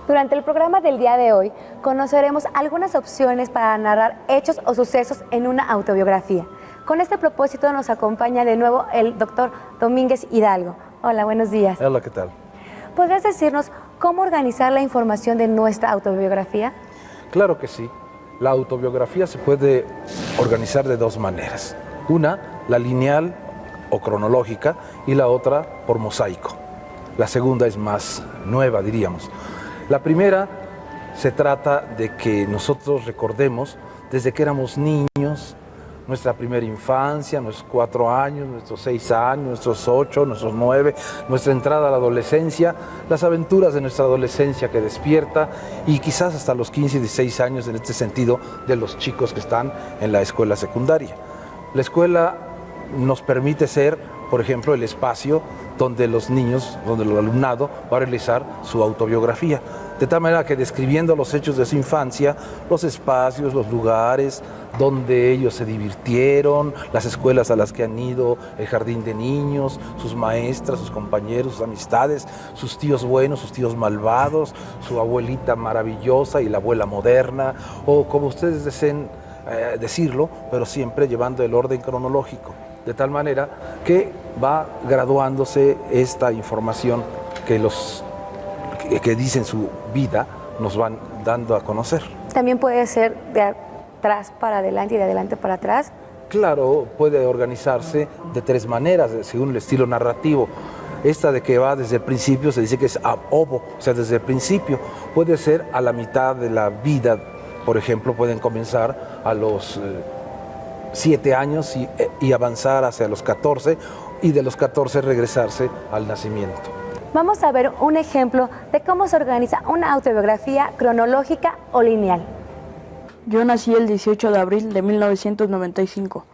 Durante el programa del día de hoy, conoceremos algunas opciones para narrar hechos o sucesos en una autobiografía. Con este propósito nos acompaña de nuevo el doctor Domínguez Hidalgo. Hola, buenos días. Hola, ¿qué tal? ¿Podrías decirnos cómo organizar la información de nuestra autobiografía? Claro que sí. La autobiografía se puede organizar de dos maneras. Una, la lineal o cronológica, y la otra por mosaico. La segunda es más nueva, diríamos. La primera se trata de que nosotros recordemos desde que éramos niños, nuestra primera infancia, nuestros 4 años, nuestros 6 años, nuestros 8, nuestros 9, nuestra entrada a la adolescencia, las aventuras de nuestra adolescencia que despierta y quizás hasta los 15 y 16 años en este sentido de los chicos que están en la escuela secundaria. La escuela nos permite ser, por ejemplo, el espacio donde los niños, donde el alumnado va a realizar su autobiografía. De tal manera que describiendo los hechos de su infancia, los espacios, los lugares donde ellos se divirtieron, las escuelas a las que han ido, el jardín de niños, sus maestras, sus compañeros, sus amistades, sus tíos buenos, sus tíos malvados, su abuelita maravillosa y la abuela moderna, o como ustedes deseen decirlo, pero siempre llevando el orden cronológico, de tal manera que va graduándose esta información que dicen su vida nos van dando a conocer. También puede ser de atrás para adelante y de adelante para atrás. Claro, puede organizarse de tres maneras, según el estilo narrativo. Esta de que va desde el principio se dice que es ab ovo, o sea, desde el principio. Puede ser a la mitad de la vida, por ejemplo, pueden comenzar a los 7 años y avanzar hacia los 14, y de los 14 regresarse al nacimiento. Vamos a ver un ejemplo de cómo se organiza una autobiografía cronológica o lineal. Yo nací el 18 de abril de 1995,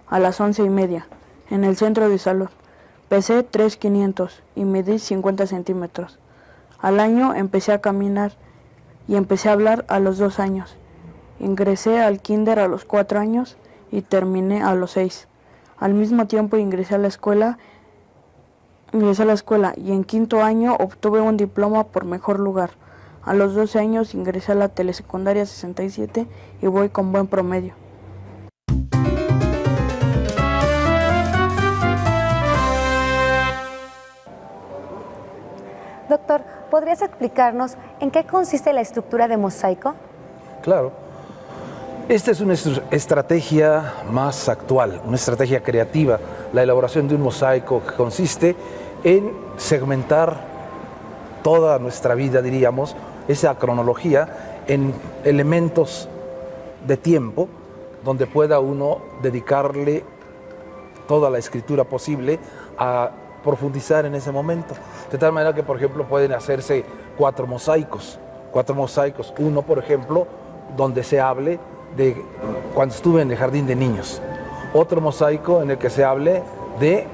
a las 11:30, en el centro de salud. Pesé 3,500 y medí 50 centímetros. Al año empecé a caminar y empecé a hablar a los 2 años. Ingresé al kinder a los 4 años y terminé a los 6. Al mismo tiempo ingresé a la escuela y en 5º año obtuve un diploma por mejor lugar. A los 12 años ingresé a la telesecundaria 67 y voy con buen promedio. Doctor, ¿podrías explicarnos en qué consiste la estructura de mosaico? Claro. Esta es una estrategia más actual, una estrategia creativa, la elaboración de un mosaico que consiste en segmentar toda nuestra vida, diríamos, esa cronología en elementos de tiempo donde pueda uno dedicarle toda la escritura posible a profundizar en ese momento. De tal manera que, por ejemplo, pueden hacerse 4 mosaicos. Uno, por ejemplo, donde se hable de cuando estuve en el jardín de niños. Otro mosaico en el que se hable de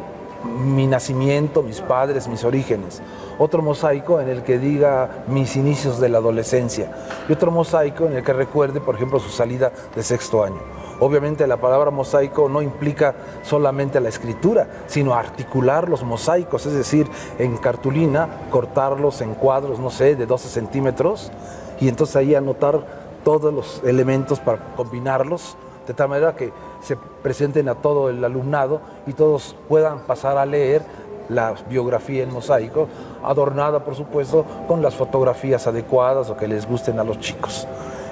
mi nacimiento, mis padres, mis orígenes. Otro mosaico en el que diga mis inicios de la adolescencia. Y otro mosaico en el que recuerde, por ejemplo, su salida de 6º año. Obviamente la palabra mosaico no implica solamente la escritura, sino articular los mosaicos, es decir, en cartulina, cortarlos en cuadros, no sé, de 12 centímetros, y entonces ahí anotar todos los elementos para combinarlos, de tal manera que se presenten a todo el alumnado y todos puedan pasar a leer la biografía en mosaico, adornada por supuesto con las fotografías adecuadas o que les gusten a los chicos.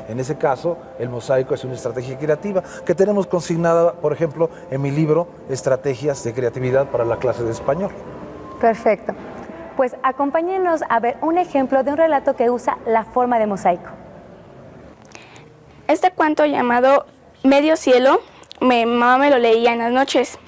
En ese caso, el mosaico es una estrategia creativa que tenemos consignada, por ejemplo, en mi libro Estrategias de Creatividad para la clase de español. Perfecto. Pues acompáñenos a ver un ejemplo de un relato que usa la forma de mosaico. Este cuento llamado Medio Cielo, mi mamá me lo leía en las noches.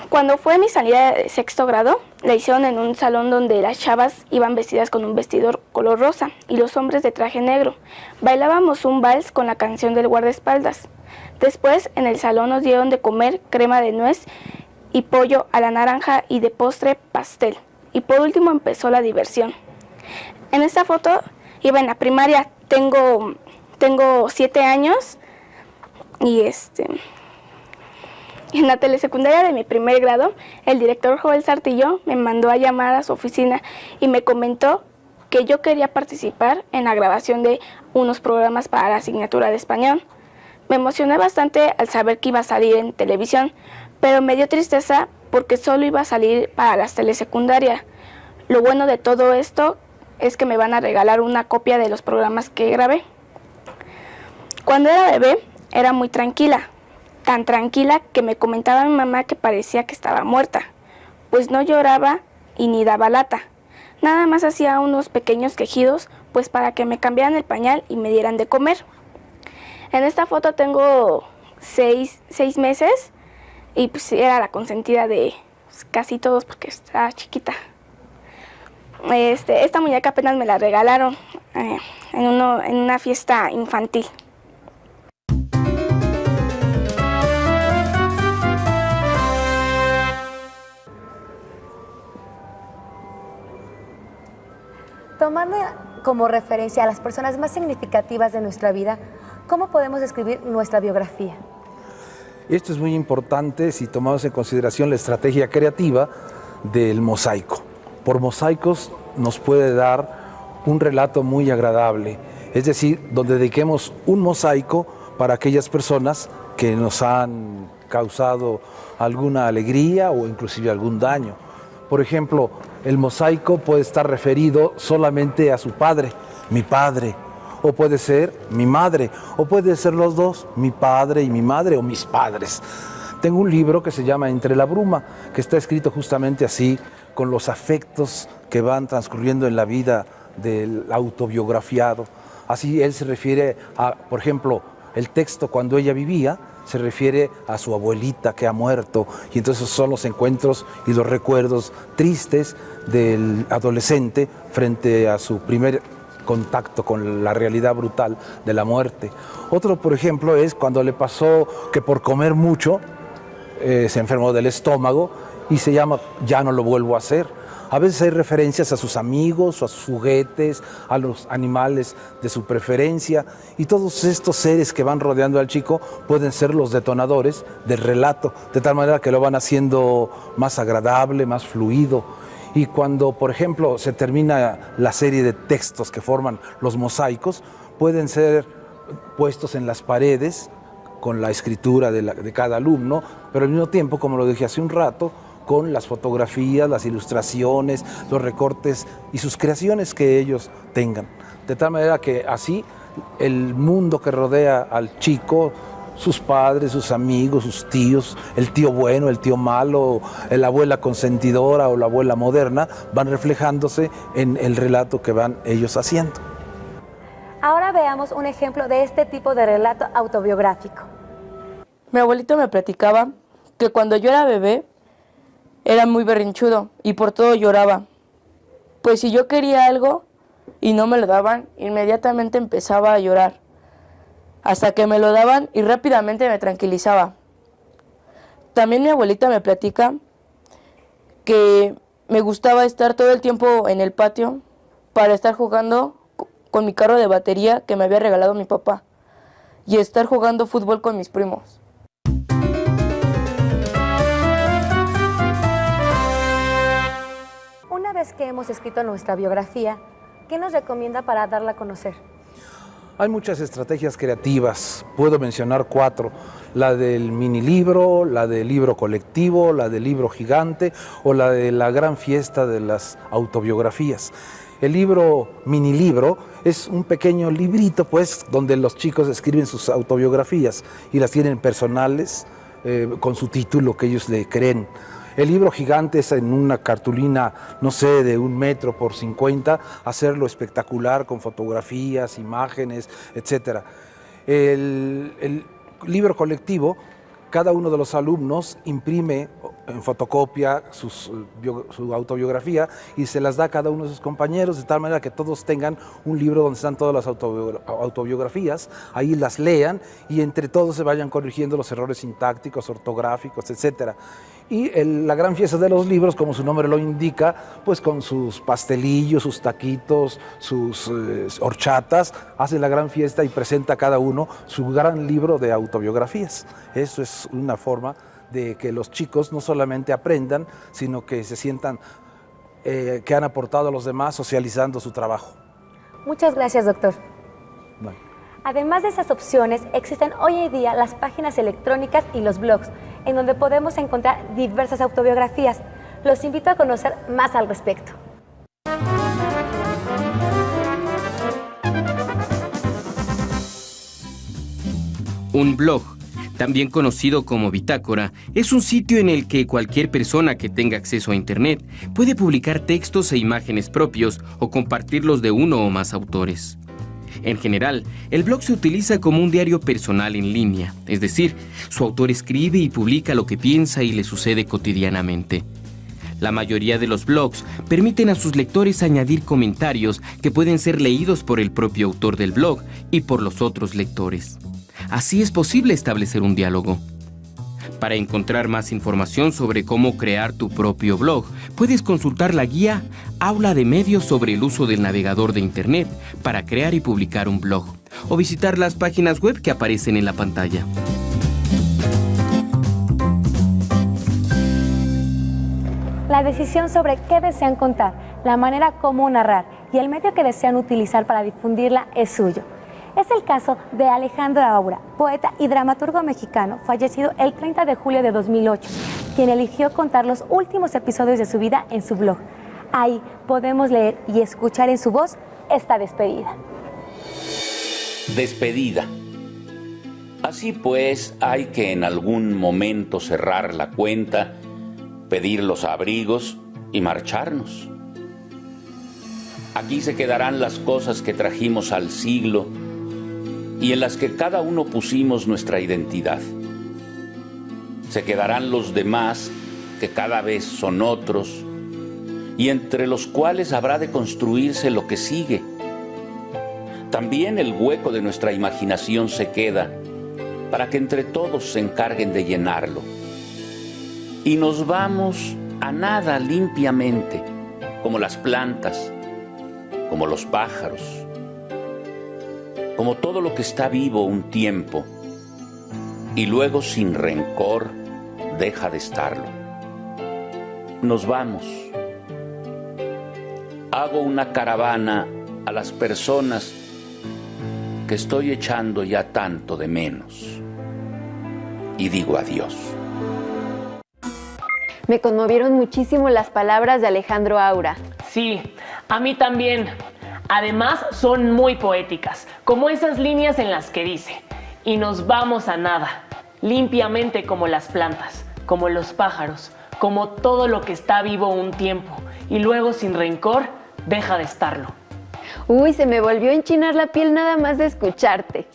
Cuando fue mi salida de 6º grado, la hicieron en un salón donde las chavas iban vestidas con un vestido color rosa y los hombres de traje negro. Bailábamos un vals con la canción del guardaespaldas. Después, en el salón nos dieron de comer crema de nuez y pollo a la naranja y de postre pastel. Y por último empezó la diversión. En esta foto iba en la primaria, tengo 7 años y en la telesecundaria de mi 1er grado, el director Joel Sartillo me mandó a llamar a su oficina y me comentó que yo quería participar en la grabación de unos programas para la asignatura de español. Me emocioné bastante al saber que iba a salir en televisión, pero me dio tristeza porque solo iba a salir para las telesecundarias. Lo bueno de todo esto es que me van a regalar una copia de los programas que grabé. Cuando era bebé, era muy tranquila, tan tranquila que me comentaba mi mamá que parecía que estaba muerta, pues no lloraba y ni daba lata. Nada más hacía unos pequeños quejidos, pues para que me cambiaran el pañal y me dieran de comer. En esta foto tengo 6 meses y pues era la consentida de casi todos porque estaba chiquita. Esta muñeca apenas me la regalaron en una fiesta infantil. Tomando como referencia a las personas más significativas de nuestra vida, ¿cómo podemos describir nuestra biografía? Esto es muy importante si tomamos en consideración la estrategia creativa del mosaico. Por mosaicos nos puede dar un relato muy agradable, es decir, donde dediquemos un mosaico para aquellas personas que nos han causado alguna alegría o inclusive algún daño. Por ejemplo, el mosaico puede estar referido solamente a su padre, mi padre, o puede ser mi madre, o puede ser los dos, mi padre y mi madre, o mis padres. Tengo un libro que se llama Entre la bruma, que está escrito justamente así, con los afectos que van transcurriendo en la vida del autobiografiado. Así él se refiere a, por ejemplo, el texto cuando ella vivía, se refiere a su abuelita que ha muerto, y entonces son los encuentros y los recuerdos tristes del adolescente frente a su primer contacto con la realidad brutal de la muerte. Otro, por ejemplo, es cuando le pasó que por comer mucho se enfermó del estómago y se llama Ya no lo vuelvo a hacer. A veces hay referencias a sus amigos, a sus juguetes, a los animales de su preferencia, y todos estos seres que van rodeando al chico pueden ser los detonadores del relato, de tal manera que lo van haciendo más agradable, más fluido. Y cuando, por ejemplo, se termina la serie de textos que forman los mosaicos, pueden ser puestos en las paredes con la escritura de cada alumno, pero al mismo tiempo, como lo dije hace un rato, con las fotografías, las ilustraciones, los recortes y sus creaciones que ellos tengan. De tal manera que así el mundo que rodea al chico, sus padres, sus amigos, sus tíos, el tío bueno, el tío malo, la abuela consentidora o la abuela moderna, van reflejándose en el relato que van ellos haciendo. Ahora veamos un ejemplo de este tipo de relato autobiográfico. Mi abuelito me platicaba que cuando yo era bebé era muy berrinchudo y por todo lloraba. Pues si yo quería algo y no me lo daban, inmediatamente empezaba a llorar, hasta que me lo daban y rápidamente me tranquilizaba. También mi abuelita me platica que me gustaba estar todo el tiempo en el patio para estar jugando con mi carro de batería que me había regalado mi papá y estar jugando fútbol con mis primos. Una vez que hemos escrito nuestra biografía, ¿qué nos recomienda para darla a conocer? Hay muchas estrategias creativas, puedo mencionar 4, la del mini libro, la del libro colectivo, la del libro gigante o la de la gran fiesta de las autobiografías. El libro mini libro es un pequeño librito, pues, donde los chicos escriben sus autobiografías y las tienen personales con su título que ellos le creen. El libro gigante es en una cartulina, no sé, de 1 metro por 50, hacerlo espectacular con fotografías, imágenes, etc. El libro colectivo, cada uno de los alumnos imprime en fotocopia su autobiografía y se las da a cada uno de sus compañeros, de tal manera que todos tengan un libro donde están todas las autobiografías, ahí las lean y entre todos se vayan corrigiendo los errores sintácticos, ortográficos, etc. Y la gran fiesta de los libros, como su nombre lo indica, pues con sus pastelillos, sus taquitos, sus horchatas, hace la gran fiesta y presenta a cada uno su gran libro de autobiografías. Eso es una forma de que los chicos no solamente aprendan, sino que se sientan que han aportado a los demás socializando su trabajo. Muchas gracias, doctor. Bueno. Además de esas opciones, existen hoy en día las páginas electrónicas y los blogs, en donde podemos encontrar diversas autobiografías. Los invito a conocer más al respecto. Un blog, también conocido como bitácora, es un sitio en el que cualquier persona que tenga acceso a Internet puede publicar textos e imágenes propios o compartirlos de uno o más autores. En general, el blog se utiliza como un diario personal en línea, es decir, su autor escribe y publica lo que piensa y le sucede cotidianamente. La mayoría de los blogs permiten a sus lectores añadir comentarios que pueden ser leídos por el propio autor del blog y por los otros lectores. Así es posible establecer un diálogo. Para encontrar más información sobre cómo crear tu propio blog, puedes consultar la guía Aula de Medios sobre el uso del navegador de Internet para crear y publicar un blog, o visitar las páginas web que aparecen en la pantalla. La decisión sobre qué desean contar, la manera como narrar y el medio que desean utilizar para difundirla es suyo. Es el caso de Alejandro Aura, poeta y dramaturgo mexicano, fallecido el 30 de julio de 2008, quien eligió contar los últimos episodios de su vida en su blog. Ahí podemos leer y escuchar en su voz esta despedida. Despedida. Así pues, hay que en algún momento cerrar la cuenta, pedir los abrigos y marcharnos. Aquí se quedarán las cosas que trajimos al siglo y en las que cada uno pusimos nuestra identidad. Se quedarán los demás, que cada vez son otros, y entre los cuales habrá de construirse lo que sigue. También el hueco de nuestra imaginación se queda, para que entre todos se encarguen de llenarlo. Y nos vamos a nada limpiamente, como las plantas, como los pájaros, como todo lo que está vivo un tiempo y luego sin rencor deja de estarlo. Nos vamos. Hago una caravana a las personas que estoy echando ya tanto de menos y digo adiós. Me conmovieron muchísimo las palabras de Alejandro Aura. Sí, a mí también. Además, son muy poéticas, como esas líneas en las que dice: y nos vamos a nada, limpiamente como las plantas, como los pájaros, como todo lo que está vivo un tiempo, y luego sin rencor deja de estarlo. Uy, se me volvió a enchinar la piel nada más de escucharte.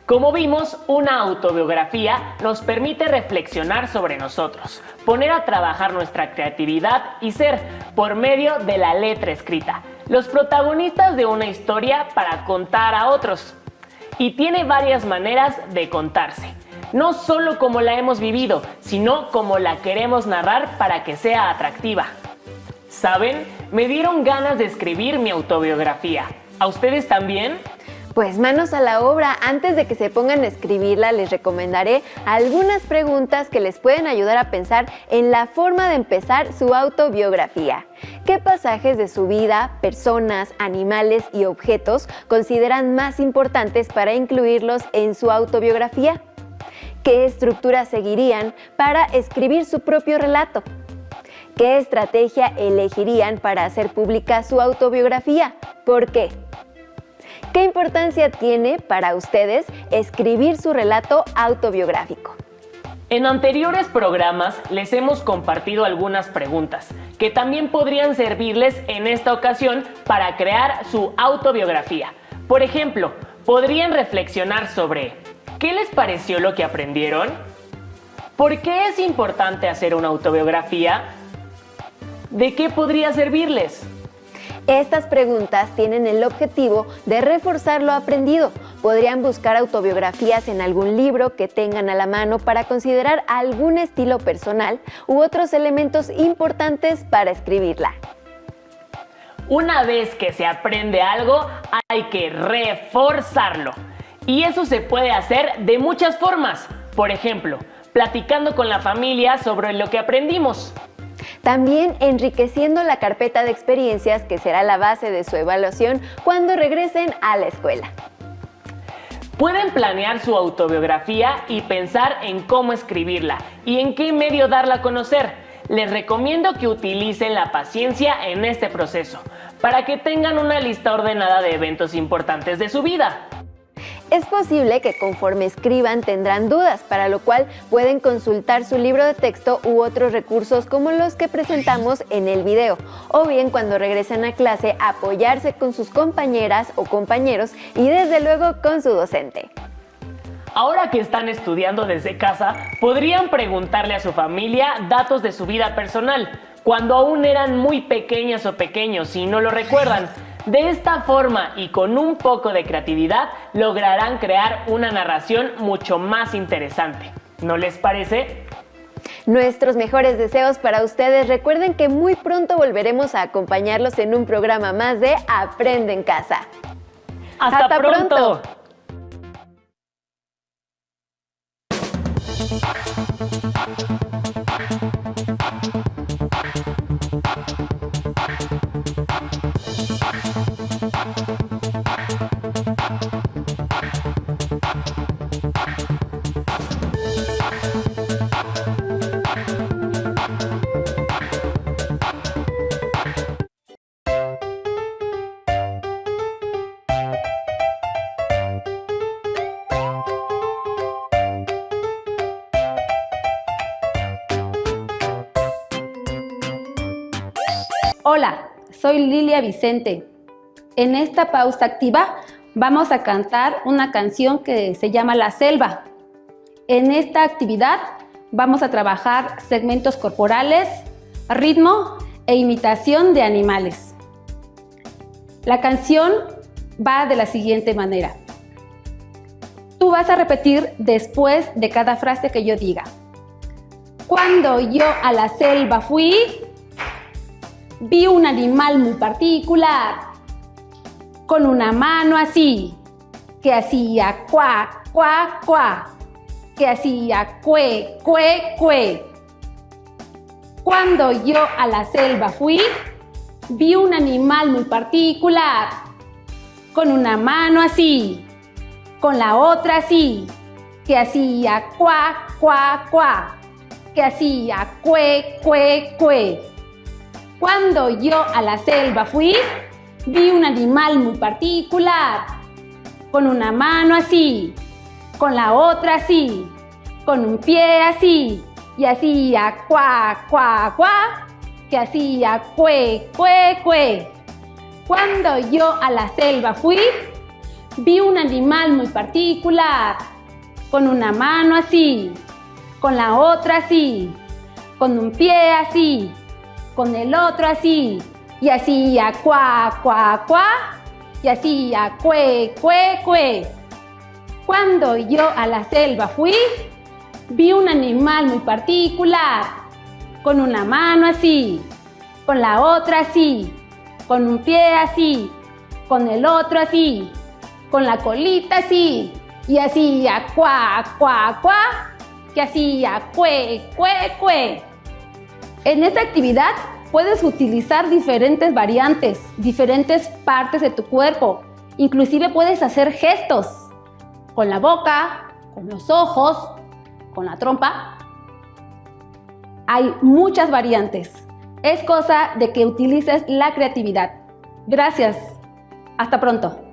Como vimos, una autobiografía nos permite reflexionar sobre nosotros, poner a trabajar nuestra creatividad y ser, por medio de la letra escrita, los protagonistas de una historia para contar a otros. Y tiene varias maneras de contarse, no solo como la hemos vivido, sino como la queremos narrar para que sea atractiva. ¿Saben? Me dieron ganas de escribir mi autobiografía. ¿A ustedes también? Pues manos a la obra. Antes de que se pongan a escribirla, les recomendaré algunas preguntas que les pueden ayudar a pensar en la forma de empezar su autobiografía. ¿Qué pasajes de su vida, personas, animales y objetos consideran más importantes para incluirlos en su autobiografía? ¿Qué estructura seguirían para escribir su propio relato? ¿Qué estrategia elegirían para hacer pública su autobiografía? ¿Por qué? ¿Qué importancia tiene para ustedes escribir su relato autobiográfico? En anteriores programas les hemos compartido algunas preguntas que también podrían servirles en esta ocasión para crear su autobiografía. Por ejemplo, podrían reflexionar sobre ¿qué les pareció lo que aprendieron? ¿Por qué es importante hacer una autobiografía? ¿De qué podría servirles? Estas preguntas tienen el objetivo de reforzar lo aprendido. Podrían buscar autobiografías en algún libro que tengan a la mano para considerar algún estilo personal u otros elementos importantes para escribirla. Una vez que se aprende algo, hay que reforzarlo. Y eso se puede hacer de muchas formas. Por ejemplo, platicando con la familia sobre lo que aprendimos. También enriqueciendo la carpeta de experiencias que será la base de su evaluación cuando regresen a la escuela. Pueden planear su autobiografía y pensar en cómo escribirla y en qué medio darla a conocer. Les recomiendo que utilicen la paciencia en este proceso para que tengan una lista ordenada de eventos importantes de su vida. Es posible que conforme escriban tendrán dudas, para lo cual pueden consultar su libro de texto u otros recursos como los que presentamos en el video, o bien cuando regresen a clase apoyarse con sus compañeras o compañeros y desde luego con su docente. Ahora que están estudiando desde casa, podrían preguntarle a su familia datos de su vida personal, cuando aún eran muy pequeñas o pequeños y no lo recuerdan. De esta forma y con un poco de creatividad lograrán crear una narración mucho más interesante. ¿No les parece? Nuestros mejores deseos para ustedes. Recuerden que muy pronto volveremos a acompañarlos en un programa más de Aprende en Casa. ¡Hasta pronto! Hola, soy Lilia Vicente. En esta pausa activa vamos a cantar una canción que se llama La Selva. En esta actividad vamos a trabajar segmentos corporales, ritmo e imitación de animales. La canción va de la siguiente manera. Tú vas a repetir después de cada frase que yo diga. Cuando yo a la selva fui, vi un animal muy particular, con una mano así, que hacía cuá, cuá, cuá, que hacía cue, cue, cue. Cuando yo a la selva fui, vi un animal muy particular, con una mano así, con la otra así, que hacía cuá, cuá, cuá, que hacía cue, cue, cue. Cuando yo a la selva fui, vi un animal muy particular, con una mano así, con la otra así, con un pie así, y hacía cuá, cuá, cuá, que hacía cue, cue, cue. Cuando yo a la selva fui, vi un animal muy particular, con una mano así, con la otra así, con un pie así, con el otro así, y hacía cuá, cuá, cuá, y hacía cue, cue, cue. Cuando yo a la selva fui, vi un animal muy particular, con una mano así, con la otra así, con un pie así, con el otro así, con la colita así, y hacía cuá, cuá, cuá, que hacía cue, cue, cue. En esta actividad puedes utilizar diferentes variantes, diferentes partes de tu cuerpo. Inclusive puedes hacer gestos con la boca, con los ojos, con la trompa. Hay muchas variantes. Es cosa de que utilices la creatividad. Gracias. Hasta pronto.